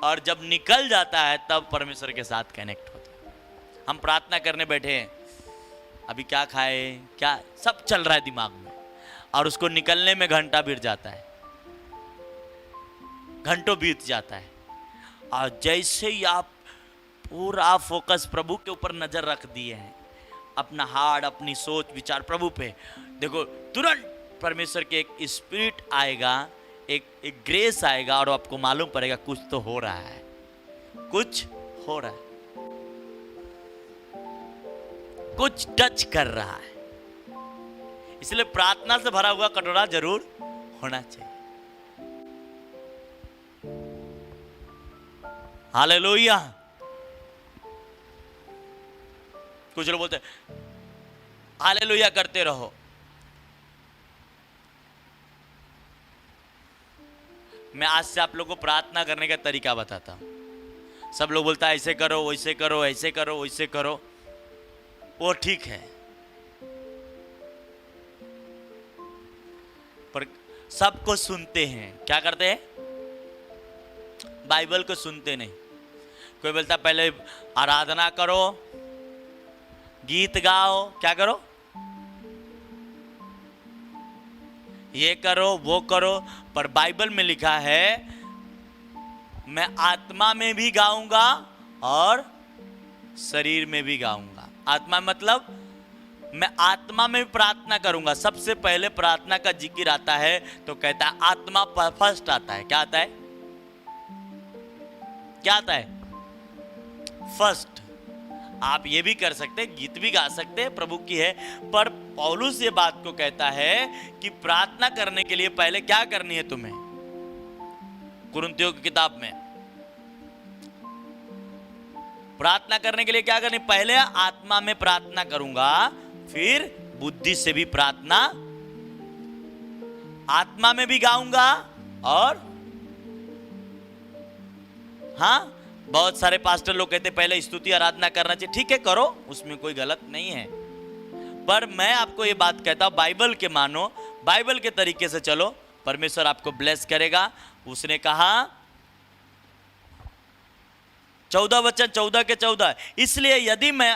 और जब निकल जाता है तब परमेश्वर के साथ कनेक्ट होता है। हम प्रार्थना करने बैठे हैं, अभी क्या खाए, क्या सब चल रहा है दिमाग में, और उसको निकलने में घंटा बीत जाता है, घंटों बीत जाता है। और जैसे ही आप पूरा फोकस प्रभु के ऊपर नजर रख दिए हैं, अपना हार्ट, अपनी सोच विचार प्रभु पे, देखो तुरंत परमेश्वर के एक स्पिरिट आएगा, एक ग्रेस आएगा, और आपको मालूम पड़ेगा कुछ तो हो रहा है, कुछ हो रहा है, कुछ टच कर रहा है। इसलिए प्रार्थना से भरा हुआ कटोरा जरूर होना चाहिए। हालेलुया। कुछ लोग बोलते हैं हालेलुया करते रहो। मैं आज से आप लोगों को प्रार्थना करने का तरीका बताता हूं। सब लोग बोलता है ऐसे करो, वैसे करो, ऐसे करो, वैसे करो, वो ठीक है, पर सबको सुनते हैं, क्या करते हैं? बाइबल को सुनते नहीं। कोई बोलता पहले आराधना करो, गीत गाओ, क्या करो, ये करो, वो करो, पर बाइबल में लिखा है मैं आत्मा में भी गाऊंगा और शरीर में भी गाऊंगा। आत्मा मतलब मैं आत्मा में भी प्रार्थना करूंगा। सबसे पहले प्रार्थना का जिक्र आता है तो कहता है आत्मा फर्स्ट आता है। क्या आता है? क्या आता है? फर्स्ट। आप ये भी कर सकते हैं, गीत भी गा सकते हैं, प्रभु की है, पर पौलुस ये बात को कहता है कि प्रार्थना करने के लिए पहले क्या करनी है तुम्हें? कुरिन्थियों की किताब में प्रार्थना करने के लिए क्या करनी? पहले आत्मा में प्रार्थना करूंगा, फिर बुद्धि से भी प्रार्थना, आत्मा में भी गाऊंगा, और हाँ, बहुत सारे पास्टर लोग कहते पहले स्तुति आराधना करना चाहिए। ठीक है, करो, उसमें कोई गलत नहीं है, पर मैं आपको ये बात कहता हूं, बाइबल के मानो, बाइबल के तरीके से चलो, परमेश्वर आपको ब्लेस करेगा। उसने कहा 14 वचन 14 के 14, इसलिए यदि मैं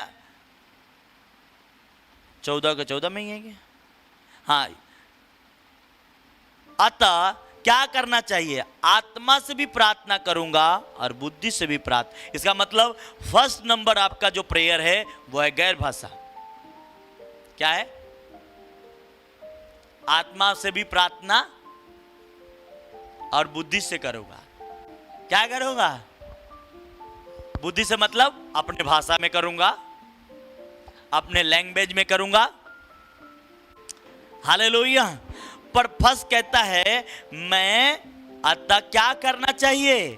14 के 14 में ही है क्या? हाँ, अतः क्या करना चाहिए? आत्मा से भी प्रार्थना करूंगा और बुद्धि से भी प्रार्थना। इसका मतलब फर्स्ट नंबर आपका जो प्रेयर है वो है गैर भाषा। क्या है? आत्मा से भी प्रार्थना और बुद्धि से करूंगा। क्या करूंगा? बुद्धि से मतलब अपने भाषा में करूंगा, अपने लैंग्वेज में करूंगा। हालेलुया। पर फर्स्ट कहता है मैं अतः क्या करना चाहिए?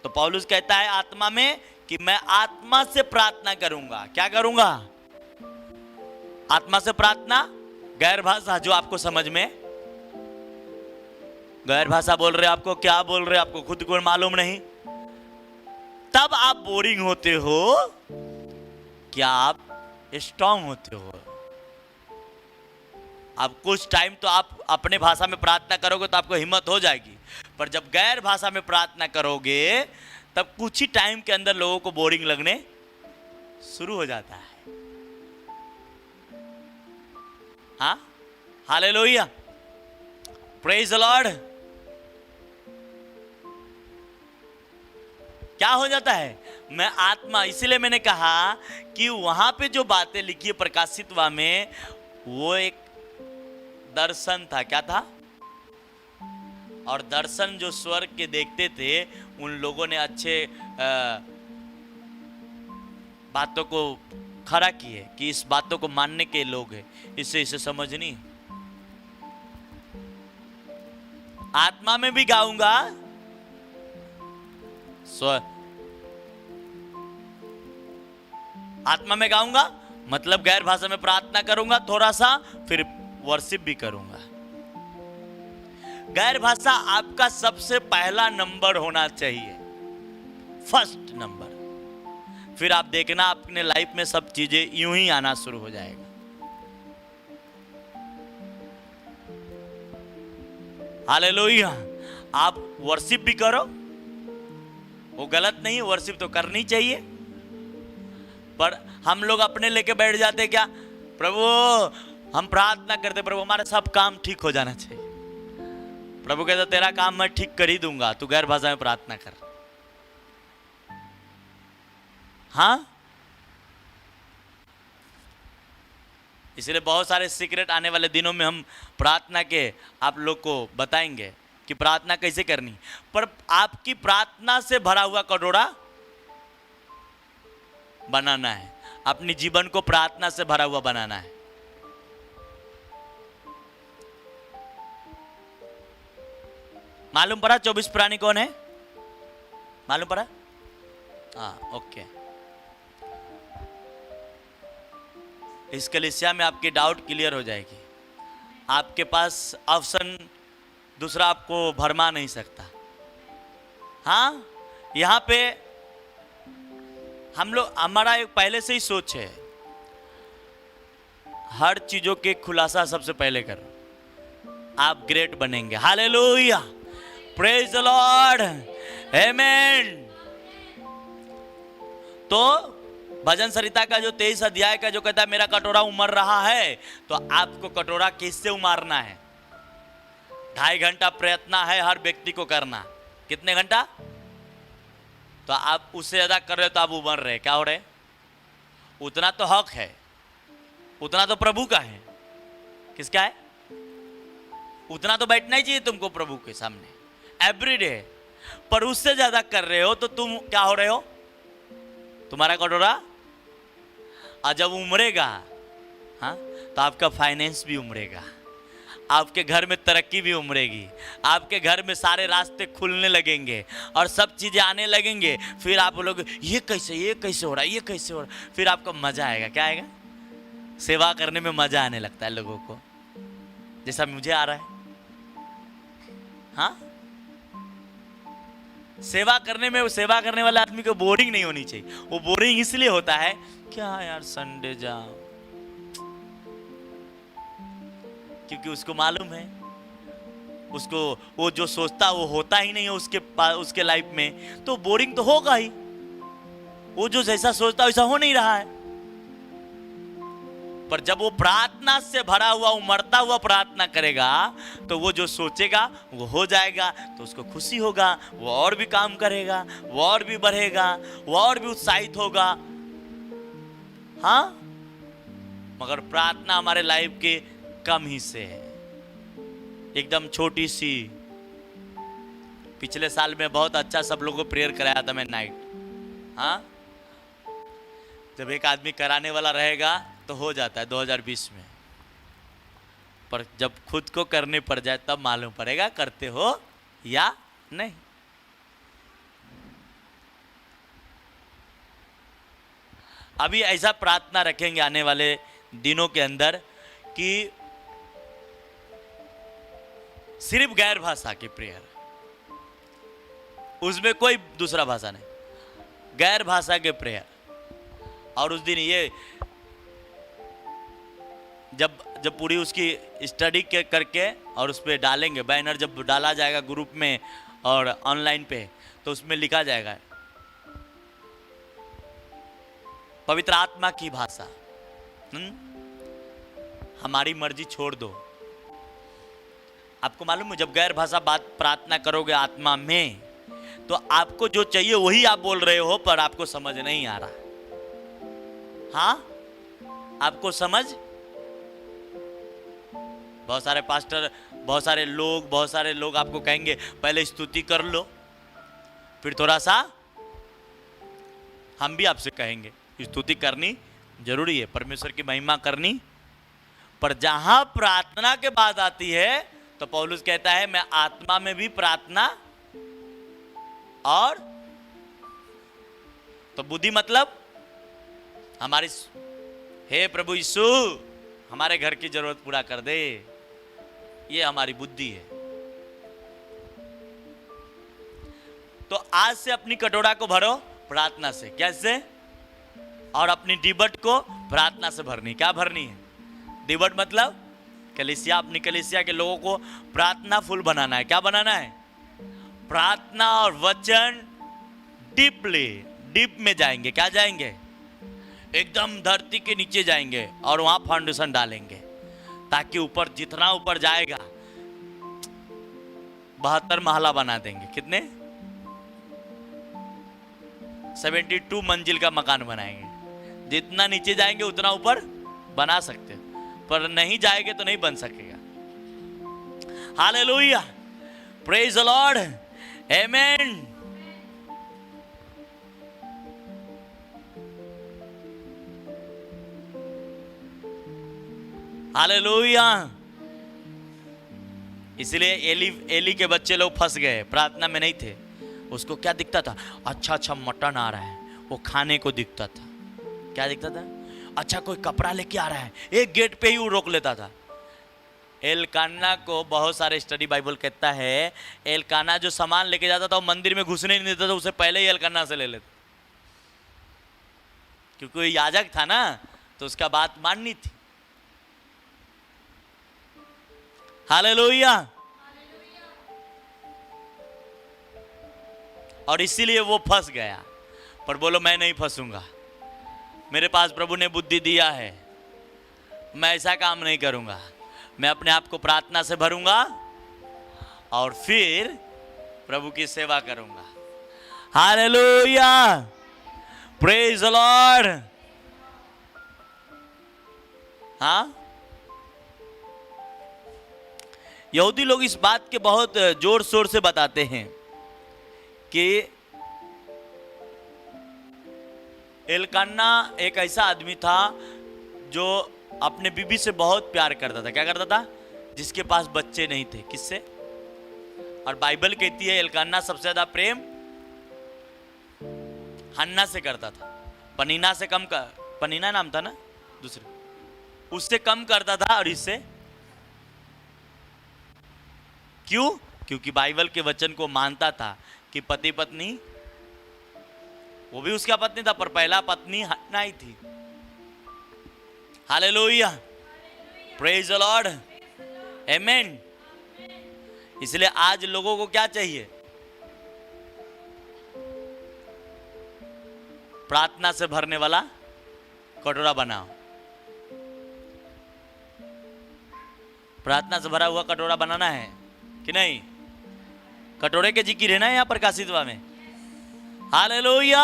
तो पौलुस कहता है आत्मा में कि मैं आत्मा से प्रार्थना करूंगा। क्या करूंगा? आत्मा से प्रार्थना। गैर भाषा जो आपको समझ में, गैर भाषा बोल रहे, आपको क्या बोल रहे आपको खुद को मालूम नहीं, तब आप बोरिंग होते हो। क्या आप स्ट्रांग होते हो? आप कुछ टाइम तो आप अपने भाषा में प्रार्थना करोगे तो आपको हिम्मत हो जाएगी, पर जब गैर भाषा में प्रार्थना करोगे तब कुछ ही टाइम के अंदर लोगों को बोरिंग लगने शुरू हो जाता है। हाँ, हालेलुया, प्रेज द लॉर्ड। क्या हो जाता है? मैं आत्मा, इसीलिए मैंने कहा कि वहां पे जो बातें लिखी है प्रकाशितवा में, वो एक दर्शन था। क्या था? और दर्शन जो स्वर्ग के देखते थे, उन लोगों ने अच्छे बातों को खड़ा किए कि इस बातों को मानने के लोग हैं, इसे समझनी। आत्मा में भी गाऊंगा, आत्मा में गाऊंगा मतलब गैर भाषा में प्रार्थना करूंगा थोड़ा सा, फिर वर्शिप भी करूंगा। गैर भाषा आपका सबसे पहला नंबर होना चाहिए, फर्स्ट नंबर। फिर आप देखना अपने लाइफ में सब चीजें यूं ही आना शुरू हो जाएगा। हालेलुया। आप वर्शिप भी करो, वो गलत नहीं है, वर्शिप तो करनी चाहिए, पर हम लोग अपने लेके बैठ जाते क्या, प्रभु हम प्रार्थना करते प्रभु हमारे सब काम ठीक हो जाना चाहिए। प्रभु कहता तेरा काम मैं ठीक कर ही दूंगा, तू गैर भाषा में प्रार्थना कर। हाँ, इसलिए बहुत सारे सीक्रेट आने वाले दिनों में हम प्रार्थना के आप लोग को बताएंगे कि प्रार्थना कैसे करनी। पर आपकी प्रार्थना से भरा हुआ कटोरा बनाना है, अपने जीवन को प्रार्थना से भरा हुआ बनाना है। मालूम पड़ा 24 प्राणी कौन है? मालूम पड़ा? हाँ, ओके। इस कलीसिया में आपकी डाउट क्लियर हो जाएगी। आपके पास ऑप्शन दूसरा आपको भरमा नहीं सकता। हाँ, यहाँ पे हम लोग, हमारा एक पहले से ही सोच है, हर चीजों के खुलासा सबसे पहले करो, आप ग्रेट बनेंगे। हालेलुया, प्रेज द लॉर्ड, आमेन। तो भजन संहिता का जो 23 अध्याय का जो कहता है मेरा कटोरा उमड़ रहा है, तो आपको कटोरा किससे उमारना है? 2.5 घंटा प्रयत्न है हर व्यक्ति को करना। कितने घंटा? तो आप उससे ज्यादा कर रहे हो तो आप उमड़ रहे, क्या हो रहे? उतना तो हक है, उतना तो प्रभु का है। किसका है? उतना तो बैठना ही चाहिए तुमको प्रभु के सामने एवरीडे। पर उससे ज्यादा कर रहे हो तो तुम क्या हो रहे हो? तुम्हारा कटोरा और जब उमड़ेगा, हाँ, तो आपका फाइनेंस भी उमड़ेगा, आपके घर में तरक्की भी उमड़ेगी, आपके घर में सारे रास्ते खुलने लगेंगे और सब चीजें आने लगेंगे। फिर आप लोग ये कैसे हो रहा है, ये कैसे हो रहा है, फिर आपको मजा आएगा। क्या आएगा? सेवा करने में मजा आने लगता है लोगों को, जैसा मुझे आ रहा है। हाँ, सेवा करने में, सेवा करने वाले आदमी को बोरिंग नहीं होनी चाहिए। वो बोरिंग इसलिए होता है, क्या यार संडे जाओ, क्योंकि उसको मालूम है, उसको वो जो सोचता वो होता ही नहीं है उसके लाइफ में, तो बोरिंग तो होगा ही। वो जो जैसा सोचता वैसा हो नहीं रहा है। पर जब वो प्रार्थना से भरा हुआ उमड़ता हुआ प्रार्थना करेगा, तो वो जो सोचेगा वो हो जाएगा, तो उसको खुशी होगा, वो और भी काम करेगा, वो और भी बढ़ेगा, वो और भी उत्साहित होगा। हाँ, मगर प्रार्थना हमारे लाइफ के कम हिस्से है, एकदम छोटी सी। पिछले साल में बहुत अच्छा सब लोगों को प्रेयर कराया था मैं नाइट। हाँ, जब एक आदमी कराने वाला रहेगा तो हो जाता है 2020 में, पर जब खुद को करनी पड़ जाए तब मालूम पड़ेगा करते हो या नहीं। अभी ऐसा प्रार्थना रखेंगे आने वाले दिनों के अंदर कि सिर्फ गैर भाषा की प्रेयर, उसमें कोई दूसरा भाषा नहीं, गैर भाषा के प्रेयर। और उस दिन ये जब पूरी उसकी स्टडी करके और उस पर डालेंगे बैनर, जब डाला जाएगा ग्रुप में और ऑनलाइन पे, तो उसमें लिखा जाएगा पवित्र आत्मा की भाषा। हमारी मर्जी छोड़ दो। आपको मालूम है जब गैर भाषा बात प्रार्थना करोगे आत्मा में, तो आपको जो चाहिए वही आप बोल रहे हो, पर आपको समझ नहीं आ रहा। हाँ, आपको समझ, बहुत सारे पास्टर, बहुत सारे लोग आपको कहेंगे पहले स्तुति कर लो, फिर थोड़ा सा हम भी आपसे कहेंगे स्तुति करनी जरूरी है, परमेश्वर की महिमा करनी, पर जहां प्रार्थना के बाद आती है तो पौलुस कहता है मैं आत्मा में भी प्रार्थना और तो बुद्धि मतलब हमारी, हे प्रभु यीशु हमारे घर की जरूरत पूरा कर दे, ये हमारी बुद्धि है। तो आज से अपनी कटोरा को भरो प्रार्थना से। कैसे? और अपनी डिबट को प्रार्थना से भरनी। क्या भरनी है? डिबट मतलब कलीसिया, अपनी कलीसिया के लोगों को प्रार्थना फुल बनाना है। क्या बनाना है? प्रार्थना और वचन डीप में जाएंगे। क्या जाएंगे? एकदम धरती के नीचे जाएंगे और वहां फाउंडेशन डालेंगे, ताकि ऊपर जितना ऊपर जाएगा 72 महला बना देंगे। कितने? 72 मंजिल का मकान बनाएंगे। जितना नीचे जाएंगे उतना ऊपर बना सकते, पर नहीं जाएंगे तो नहीं बन सकेगा। Hallelujah, praise the Lord, amen. Hallelujah. इसलिए एली के बच्चे लोग फंस गए, प्रार्थना में नहीं थे। उसको क्या दिखता था? अच्छा मटन आ रहा है, वो खाने को दिखता था। क्या दिखता था? अच्छा कोई कपड़ा लेके आ रहा है, एक गेट पे ही वो रोक लेता था। एलकाना को बहुत सारे स्टडी बाइबल कहता है, एलकाना जो सामान लेके जाता था वो मंदिर में घुसने नहीं देता था, उसे पहले ही एलकाना से ले लेता, क्योंकि वो याजक था ना, तो उसका बात माननी थी। हालेलुया। और इसीलिए वो फंस गया। पर बोलो मैं नहीं फंसूंगा, मेरे पास प्रभु ने बुद्धि दिया है, मैं ऐसा काम नहीं करूंगा। मैं अपने आप को प्रार्थना से भरूंगा और फिर प्रभु की सेवा करूंगा। Hallelujah, praise the Lord. हाँ, यहूदी लोग इस बात के बहुत जोर शोर से बताते हैं कि एलकाना एक ऐसा आदमी था जो अपने बीबी से बहुत प्यार करता था। क्या करता था? जिसके पास बच्चे नहीं थे। किससे? और बाइबल कहती है एलकाना सबसे ज्यादा प्रेम हन्ना से करता था। पनीना से कम कर, पनीना नाम था ना दूसरे, उससे कम करता था। और इससे क्यों? क्योंकि बाइबल के वचन को मानता था कि पति पत्नी, वो भी उसका पत्नी था, पर पहला पत्नी हन्ना ही थी। हालेलुया, प्रेज द लॉर्ड, आमेन। इसलिए आज लोगों को क्या चाहिए? प्रार्थना से भरने वाला कटोरा बनाओ। प्रार्थना से भरा हुआ कटोरा बनाना है कि नहीं? कटोरे के जिक्र है ना यहाँ पर काशिदवा में। हालेलुया।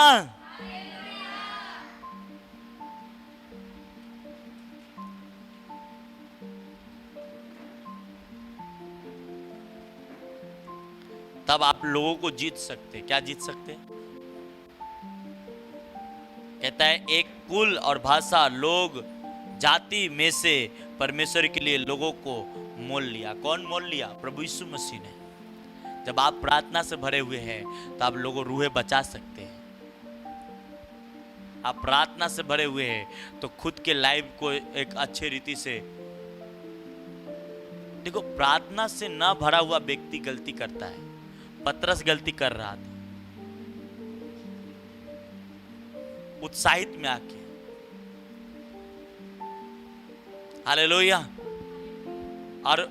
तब आप लोगों को जीत सकते। क्या जीत सकते? कहते कहता है एक कुल और भाषा, लोग, जाति में से परमेश्वर के लिए लोगों को मोल लिया। कौन मोल लिया? प्रभु यीशु मसीह ने। जब आप प्रार्थना से भरे हुए हैं तो आप लोगों रूहें बचा सकते हैं। आप प्रार्थना से भरे हुए हैं तो खुद के लाइफ को एक अच्छे रीति से देखो। प्रार्थना से न भरा हुआ व्यक्ति गलती करता है। पतरस गलती कर रहा था उत्साहित में आके। हालेलुया।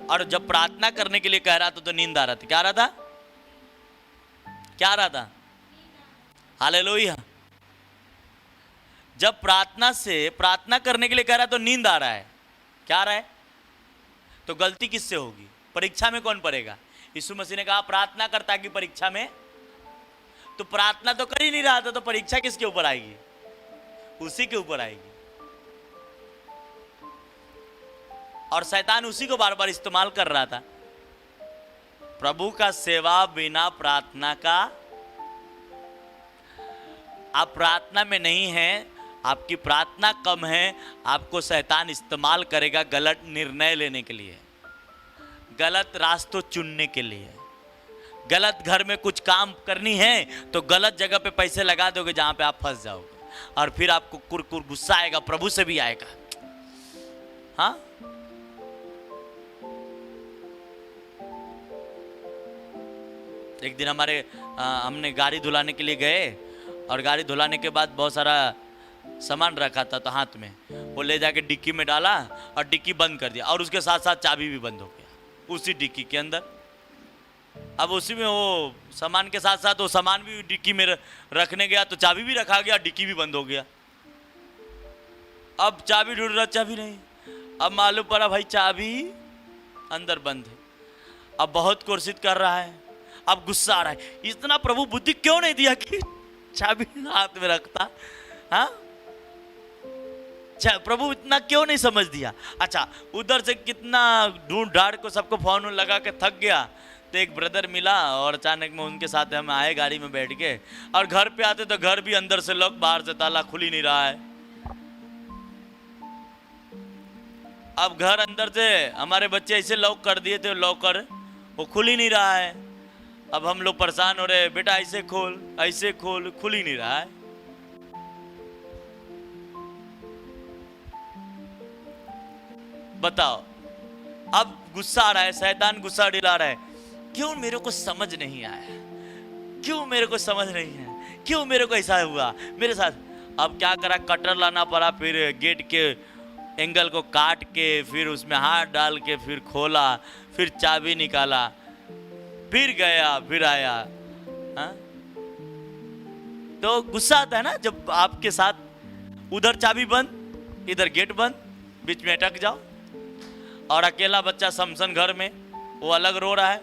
और जब प्रार्थना करने के लिए कह रहा था तो नींद आ रहा था। क्या आ रहा था? क्या आ रहा था? हालेलुया। जब प्रार्थना करने के लिए कह रहा है तो नींद आ रहा है। क्या आ रहा है? तो गलती किससे होगी? परीक्षा में कौन पड़ेगा? यीशु मसीह ने कहा प्रार्थना करता कि परीक्षा में, तो प्रार्थना तो कर ही नहीं रहा था, तो परीक्षा किसके ऊपर आएगी? उसी के ऊपर आएगी। और शैतान उसी को बार बार इस्तेमाल कर रहा था। प्रभु का सेवा बिना प्रार्थना का, आप प्रार्थना में नहीं हैं, आपकी प्रार्थना कम है, आपको शैतान इस्तेमाल करेगा गलत निर्णय लेने के लिए, गलत रास्तों चुनने के लिए। गलत घर में कुछ काम करनी है तो गलत जगह पे पैसे लगा दोगे जहां पे आप फंस जाओगे, और फिर आपको कुरकुर गुस्सा आएगा, प्रभु से भी आएगा। हाँ, एक दिन हमने गाड़ी धुलाने के लिए गए, और गाड़ी धुलाने के बाद बहुत सारा सामान रखा था तो हाथ में, वो ले जाके डिक्की में डाला और डिक्की बंद कर दिया, और उसके साथ साथ चाबी भी बंद हो गया उसी डिक्की के अंदर। अब उसी में वो सामान के साथ साथ वो सामान भी डिक्की में रखने गया तो चाबी भी रखा गया, डिक्की भी बंद हो गया। अब चाबी ढूंढ रहा, चाबी नहीं। अब मालूम पड़ा भाई चाबी अंदर बंद है। अब बहुत कोशिश कर रहा है, अब गुस्सा आ रहा है, इतना प्रभु बुद्धि क्यों नहीं दिया कि चाबी हाथ में रखता? हाँ, प्रभु इतना क्यों नहीं समझ दिया? अच्छा, उधर से कितना ढूंढ ढाड़ को सबको फोन लगा के थक गया, तो एक ब्रदर मिला और अचानक में उनके साथ हम आए गाड़ी में बैठ के, और घर पे आते तो घर भी अंदर से लॉक, बाहर से ताला, खुल ही नहीं रहा है। अब घर अंदर से हमारे बच्चे ऐसे लॉक कर दिए थे, लॉकर वो खुल ही नहीं रहा है। अब हम लोग परेशान हो रहे, बेटा ऐसे खोल, ऐसे खोल, खुल ही नहीं रहा है। बताओ, अब गुस्सा आ रहा है, शैतान गुस्सा दिला रहा है, क्यों मेरे को समझ नहीं आया, क्यों मेरे को समझ नहीं है, क्यों मेरे को ऐसा हुआ मेरे साथ। अब क्या करा, कटर लाना पड़ा, फिर गेट के एंगल को काट के, फिर उसमें हाथ डाल के, फिर खोला, फिर चाबी निकाला, फिर गया, फिर आया। हाँ? तो गुस्सा आता है ना जब आपके साथ उधर चाबी बंद, इधर गेट बंद, बीच में अटक जाओ, और अकेला बच्चा समसन घर में वो अलग रो रहा है।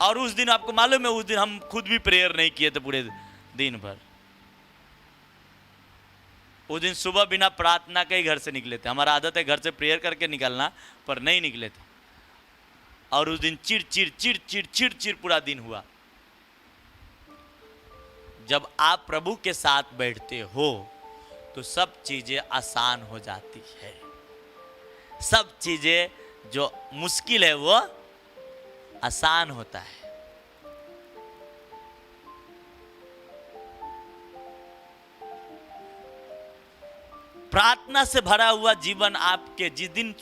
और उस दिन आपको मालूम है, उस दिन हम खुद भी प्रेयर नहीं किए थे पूरे दिन भर। उस दिन सुबह बिना प्रार्थना के ही घर से निकले थे। हमारा आदत है घर से प्रेयर करके निकलना, पर नहीं निकले थे। और उस दिन चिड़ चिड़ चिड़ चिड़ चिड़ चिड़ पूरा दिन हुआ। जब आप प्रभु के साथ बैठते हो तो सब चीजें आसान हो जाती है। सब चीजें जो मुश्किल है वो आसान होता है। प्रार्थना से भरा हुआ जीवन आपके जिस दिन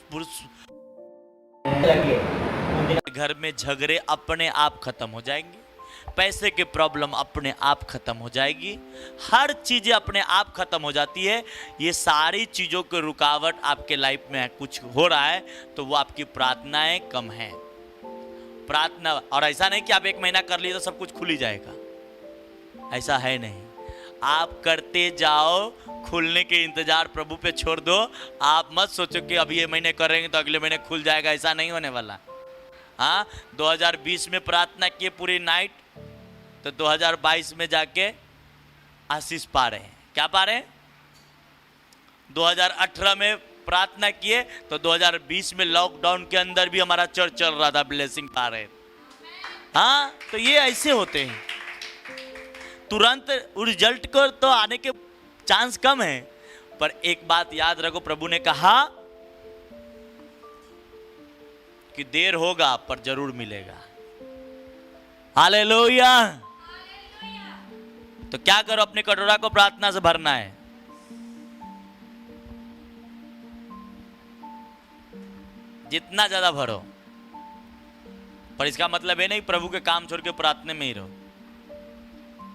घर में झगड़े अपने आप खत्म हो जाएंगे, पैसे के प्रॉब्लम अपने आप खत्म हो जाएगी, हर चीजें अपने आप खत्म हो जाती है। ये सारी चीजों की रुकावट आपके लाइफ में कुछ हो रहा है तो वो आपकी प्रार्थनाएं कम है। प्रार्थना, और ऐसा नहीं कि आप 1 महीना कर लिए तो सब कुछ खुल ही जाएगा, ऐसा है नहीं। आप करते जाओ, खुलने के इंतजार प्रभु पे छोड़ दो। आप मत सोचो कि अभी ये महीने करेंगे तो अगले महीने खुल जाएगा, ऐसा नहीं होने वाला। हाँ, 2020 में प्रार्थना किए पूरी नाइट, तो 2022 में जाके आशीष पा रहे हैं। क्या पा रहे हैं? 2018 में प्रार्थना किए तो 2020 में लॉकडाउन के अंदर भी हमारा चर्च चल रहा था, ब्लेसिंग पा रहे हैं। हाँ, तो ये ऐसे होते हैं। तुरंत उस रिजल्ट को तो आने के चांस कम है, पर एक बात याद रखो, प्रभु ने कहा कि देर होगा पर जरूर मिलेगा। हालेलुया। तो क्या करो, अपने कटोरा को प्रार्थना से भरना है। जितना ज्यादा भरो, पर इसका मतलब है नहीं प्रभु के काम छोड़ के प्रार्थना में ही रहो।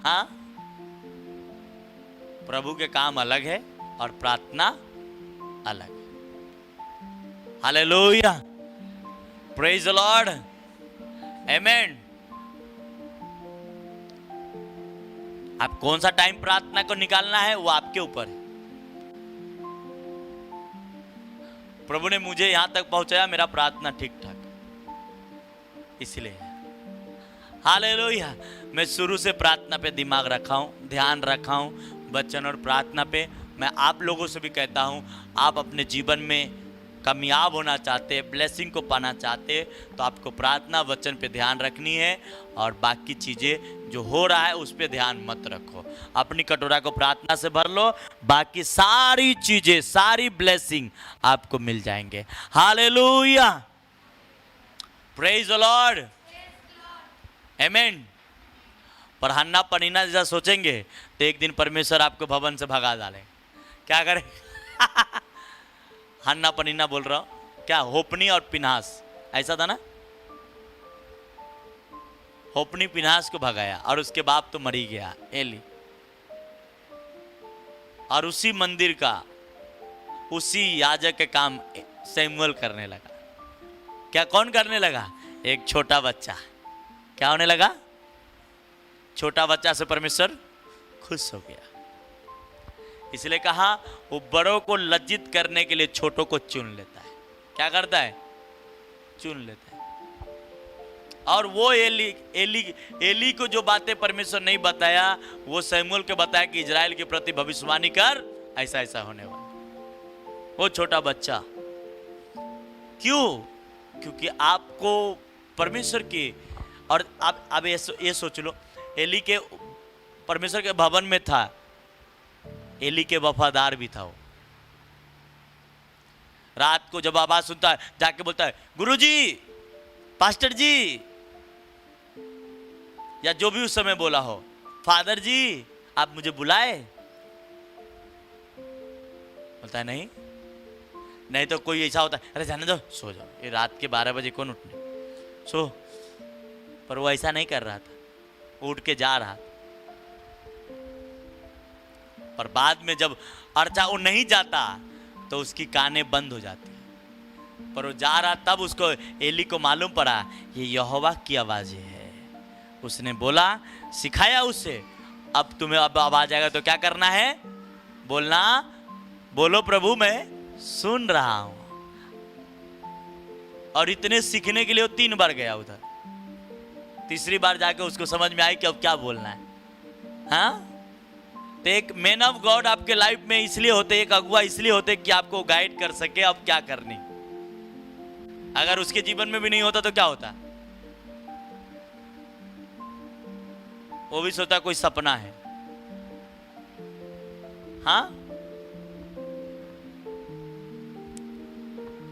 हाँ, प्रभु के काम अलग है और प्रार्थना अलग है। हालेलुया, प्रेज द लॉर्ड, आमेन। आप कौन सा टाइम प्रार्थना को निकालना है वो आपके ऊपर है। प्रभु ने मुझे यहां तक पहुंचाया, मेरा प्रार्थना ठीक ठाक, इसलिए हालेलुया। मैं शुरू से प्रार्थना पे दिमाग रखा हूं, ध्यान रखा हूं, वचन और प्रार्थना पे। मैं आप लोगों से भी कहता हूं, आप अपने जीवन में कामयाब होना चाहते हैं, ब्लेसिंग को पाना चाहते हैं, तो आपको प्रार्थना वचन पे ध्यान रखनी है, और बाकी चीज़ें जो हो रहा है उस पे ध्यान मत रखो। अपनी कटोरा को प्रार्थना से भर लो, बाकी सारी चीज़ें, सारी ब्लेसिंग आपको मिल जाएंगे। हालेलुया, प्रेज द लॉर्ड, आमेन। पर हन्ना पनीना जैसा सोचेंगे तो एक दिन परमेश्वर आपको भवन से भगा डाले। क्या करें? हन्ना पनीना बोल रहा हूं, क्या होपनी और पिनास, ऐसा था ना? होपनी पिनास को भगाया और उसके बाप तो मर ही गया, एली। और उसी मंदिर का, उसी याजक के काम सैमुअल करने लगा। क्या कौन करने लगा? एक छोटा बच्चा। क्या होने लगा? छोटा बच्चा से परमेश्वर खुश हो गया। इसलिए कहा, वो बड़ों को लज्जित करने के लिए छोटों को चुन लेता है। क्या करता है? चुन लेता है। और वो एली को जो बातें परमेश्वर नहीं बताया, वो सैमुअल को बताया कि इजराइल के प्रति भविष्यवाणी कर, ऐसा ऐसा होने वाला। वो छोटा बच्चा, क्यों? क्योंकि आपको परमेश्वर की, और आप ये सोच लो, एली के परमेश्वर के भवन में था, एली के वफादार भी था वो। रात को जब आवाज सुनता है, जाके बोलता है, गुरुजी, पास्टर जी, या जो भी उस समय बोला हो, फादर जी आप मुझे बुलाए? बोलता है नहीं। नहीं तो कोई ऐसा होता है, अरे जाने दो, सो जाओ, ये रात के 12 बजे कौन उठने, सो। पर वो ऐसा नहीं कर रहा था, उठ के जा रहा था। पर बाद में जब अर्चा वो नहीं जाता तो उसकी कानें बंद हो जाती, पर वो जा रहा, तब उसको, एली को मालूम पड़ा ये यहोवा की आवाज़ है। उसने बोला, सिखाया उससे, अब तुम्हें अब आवाज आएगा तो क्या करना है? बोलना, बोलो प्रभु मैं सुन रहा हूं। और इतने सीखने के लिए वो 3 बार गया उधर। तीसरी बार जाके उसको समझ में आई कि अब क्या बोलना है। हाँ, तो एक मैन ऑफ गॉड आपके लाइफ में इसलिए होते, एक अगुआ इसलिए होते कि आपको गाइड कर सके अब क्या करनी। अगर उसके जीवन में भी नहीं होता तो क्या होता? वो भी सोचा कोई सपना है। हाँ,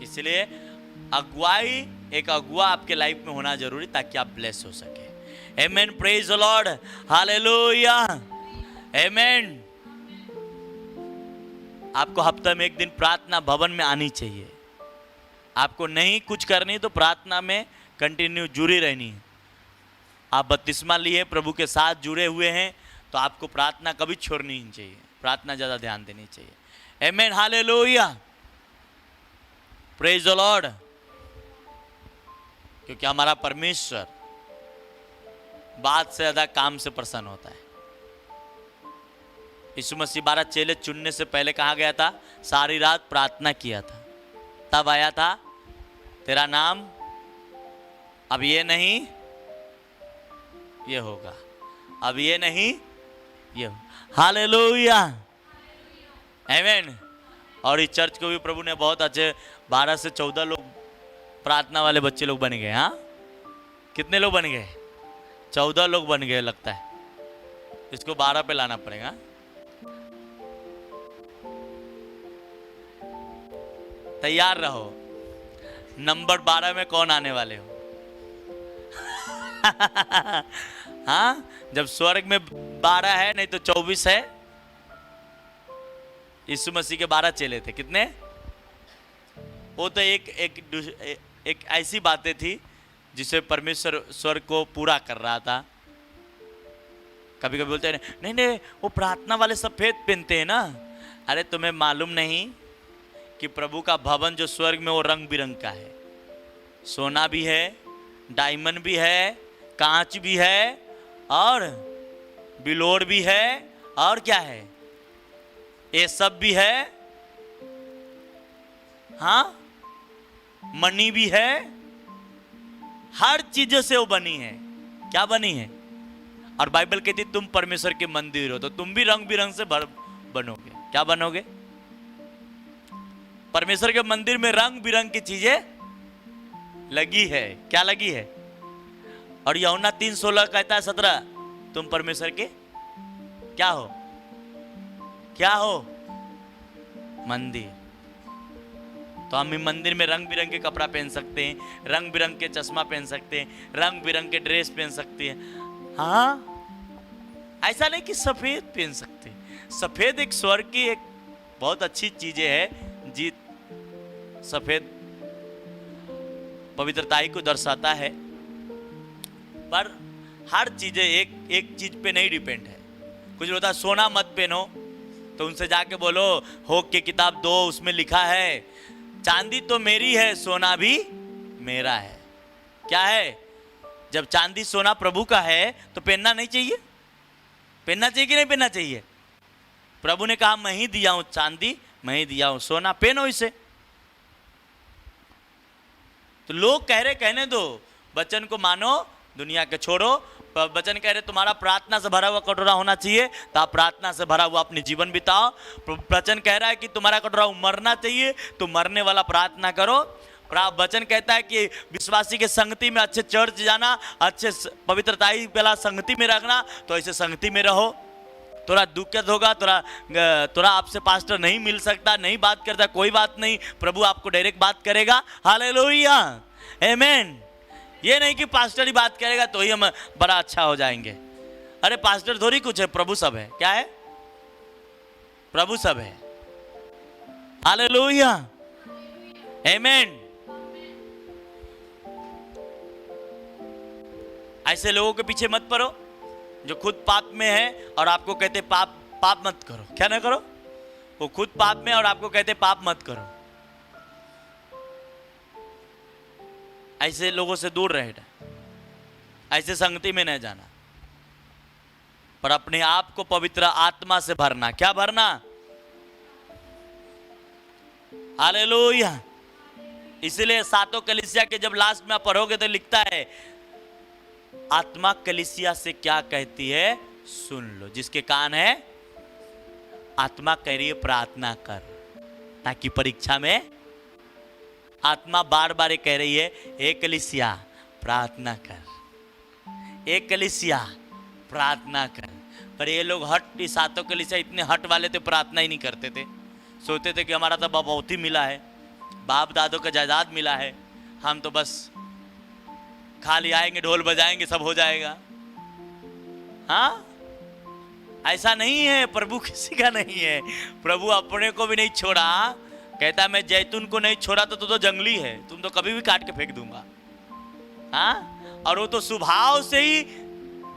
इसलिए अगुवाई, एक अगुआ आपके लाइफ में होना जरूरी, ताकि आप ब्लेस हो सके। आमेन, प्रेज द लॉर्ड, हालेलुया, आमेन। आपको हफ्ते में एक दिन प्रार्थना भवन में आनी चाहिए। आपको नहीं कुछ करनी तो प्रार्थना में कंटिन्यू जुड़ी रहनी है। आप बपतिस्मा लिए, प्रभु के साथ जुड़े हुए हैं, तो आपको प्रार्थना कभी छोड़नी नहीं चाहिए, प्रार्थना ज़्यादा ध्यान देनी चाहिए। आमेन, हालेलुया, प्रेज द लॉर्ड। क्योंकि हमारा परमेश्वर बात से ज़्यादा काम से प्रसन्न होता है। यीशु मसीह 12 चेले चुनने से पहले कहाँ गया था? सारी रात प्रार्थना किया था, तब आया था, तेरा नाम अब ये नहीं ये होगा, अब ये नहीं ये होगा। हालेलुया, आमेन। और इस चर्च को भी प्रभु ने बहुत अच्छे 12 से 14 लोग प्रार्थना वाले बच्चे लोग बन गए। हाँ, कितने लोग बन गए? 14 लोग बन गए लगता है। इसको 12 पे लाना पड़ेगा। तैयार रहो, नंबर 12 में कौन आने वाले हो? हाँ, जब स्वर्ग में 12 है, नहीं तो 24 है। यीशु मसीह के 12 चेले थे, कितने? वो तो एक ऐसी बातें थी जिसे परमेश्वर स्वर्ग को पूरा कर रहा था। कभी कभी बोलते हैं नहीं नहीं, वो प्रार्थना वाले सफेद पहनते हैं ना। अरे तुम्हें मालूम नहीं कि प्रभु का भवन जो स्वर्ग में वो रंग बिरंग का है। सोना भी है, डायमंड भी है, कांच भी है, और बिलोर भी है, और क्या है, ये सब भी है। हाँ, मणि भी है, हर चीजों से वो बनी है। क्या बनी है? और बाइबल कहती तुम परमेश्वर के मंदिर हो, तो तुम भी रंग बिरंग से बनोगे। क्या बनोगे? परमेश्वर के मंदिर में रंग बिरंग की चीजें लगी है। क्या लगी है? और यूहन्ना 3:16 कहता है 17, तुम परमेश्वर के क्या हो? क्या हो? मंदिर। तो हम मंदिर में रंग बिरंग के कपड़ा पहन सकते हैं, रंग बिरंग के चश्मा पहन सकते हैं, रंग बिरंग के ड्रेस पहन सकते हैं। हाँ, ऐसा नहीं कि सफेद पहन सकते हैं। सफेद एक स्वर्ग की एक बहुत अच्छी चीजें है जी। सफेद पवित्रताई को दर्शाता है, पर हर चीजें एक चीज पे नहीं डिपेंड है। कुछ होता है सोना मत पहनो, तो उनसे जाके बोलो होक की किताब 2 उसमें लिखा है चांदी तो मेरी है, सोना भी मेरा है। क्या है? जब चांदी सोना प्रभु का है तो पहनना नहीं चाहिए? पहनना चाहिए कि नहीं पहनना चाहिए? प्रभु ने कहा मैं ही दिया हूं चांदी, मैं ही दिया हूं सोना, पहनो इसे। तो लोग कह रहे कहने दो, वचन को मानो, दुनिया के छोड़ो। वचन कह रहे तुम्हारा प्रार्थना से भरा हुआ कटोरा होना चाहिए, तो आप प्रार्थना से भरा हुआ अपनी जीवन बिताओ। वचन कह रहा है कि तुम्हारा कटोरा मरना चाहिए, तो मरने वाला प्रार्थना करो। वचन कहता है कि विश्वासी के संगति में अच्छे चर्च जाना, अच्छे पवित्रताई वाला संगति में रखना, तो ऐसे संगति में रहो। थोड़ा दिक्कत होगा, थोड़ा आपसे पास्टर नहीं मिल सकता, नहीं बात करता, कोई बात नहीं, प्रभु आपको डायरेक्ट बात करेगा। हालेलुया, आमेन। ये नहीं कि पास्टर ही बात करेगा तो ही हम बड़ा अच्छा हो जाएंगे। अरे पास्टर थोड़ी कुछ है, प्रभु सब है। क्या है? प्रभु सब है। हालेलुया, आमेन। ऐसे लोगों के पीछे मत पड़ो जो खुद पाप में है और आपको कहते पाप मत करो। क्या ना करो? वो खुद पाप में और आपको कहते पाप मत करो। ऐसे लोगों से दूर रहना, ऐसे संगति में नहीं जाना, पर अपने आप को पवित्र आत्मा से भरना। क्या भरना? हालेलुया। इसलिए सातों कलीसिया के जब लास्ट में आप पढ़ोगे तो लिखता है आत्मा कलीसिया से क्या कहती है सुन लो। जिसके कान है आत्मा कह रही है प्रार्थना कर, ताकि परीक्षा में आत्मा बार बार कह रही है एक कलीसिया प्रार्थना कर, एक कलीसिया प्रार्थना कर। पर ये लोग हट, सातों कलीसिया इतने हट वाले थे, प्रार्थना ही नहीं करते थे। सोचते थे कि हमारा तो बहुत ही मिला है, बाप दादों का जायदाद मिला है, हम तो बस खाली आएंगे ढोल बजाएंगे सब हो जाएगा। हाँ, ऐसा नहीं है। प्रभु किसी का नहीं है। प्रभु अपने को भी नहीं छोड़ा। कहता मैं जैतून को नहीं छोड़ा तो जंगली है, तुम तो कभी भी काट के फेंक दूंगा। हाँ, और वो तो स्वभाव से ही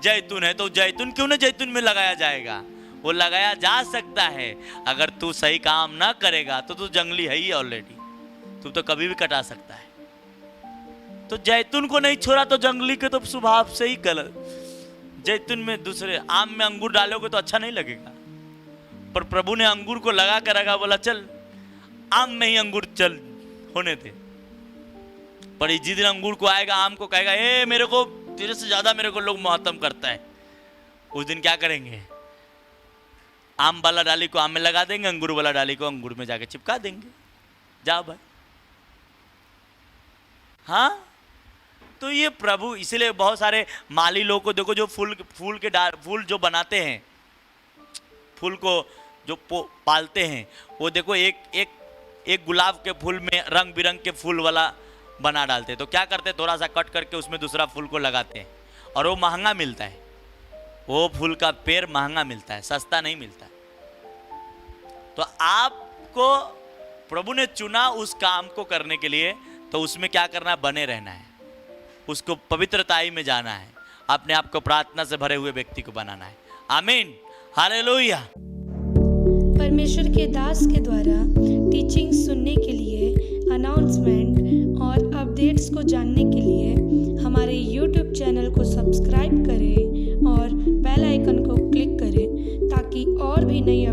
जैतून है, तो जैतून क्यों ना जैतून में लगाया जाएगा? वो लगाया जा सकता है। अगर तू सही काम ना करेगा तो तू जंगली है ही ऑलरेडी, तू तो कभी भी कटा सकता है। तो जैतून को नहीं छोड़ा तो जंगली के तो स्वभाव से ही गलत। जैतून में दूसरे आम में अंगूर डालोगे तो अच्छा नहीं लगेगा, पर प्रभु ने अंगूर को लगा कर रखा, बोला चल आम में ही अंगूर चल होने दे। पर जिस दिन अंगूर को आएगा, आम को कहेगा ए मेरे को तेरे से ज्यादा मेरे को लोग मोहतम करता है, उस दिन क्या करेंगे? आम वाला डाली को आम में लगा देंगे, अंगूर वाला डाली को अंगूर में जाके चिपका देंगे। जाओ भाई। हाँ, तो ये प्रभु, इसीलिए बहुत सारे माली लोगों को देखो जो फूल जो बनाते हैं, फूल को जो पालते हैं, वो देखो एक गुलाब के फूल में रंग बिरंग के फूल वाला बना डालते हैं। तो क्या करते हैं, थोड़ा सा कट करके उसमें दूसरा फूल को लगाते हैं और वो महंगा मिलता है। वो फूल का पेड़ महंगा मिलता है, सस्ता नहीं मिलता है। तो आपको प्रभु ने चुना उस काम को करने के लिए, तो उसमें क्या करना है, बने रहना है, उसको पवित्रताई में जाना है, अपने आप को प्रार्थना से भरे हुए व्यक्ति को बनाना है। आमीन, हालेलुया। परमेश्वर के दास के द्वारा टीचिंग सुनने के लिए, अनाउंसमेंट और अपडेट्स को जानने के लिए हमारे YouTube चैनल को सब्सक्राइब करें और बेल आइकन को क्लिक करें ताकि और भी नई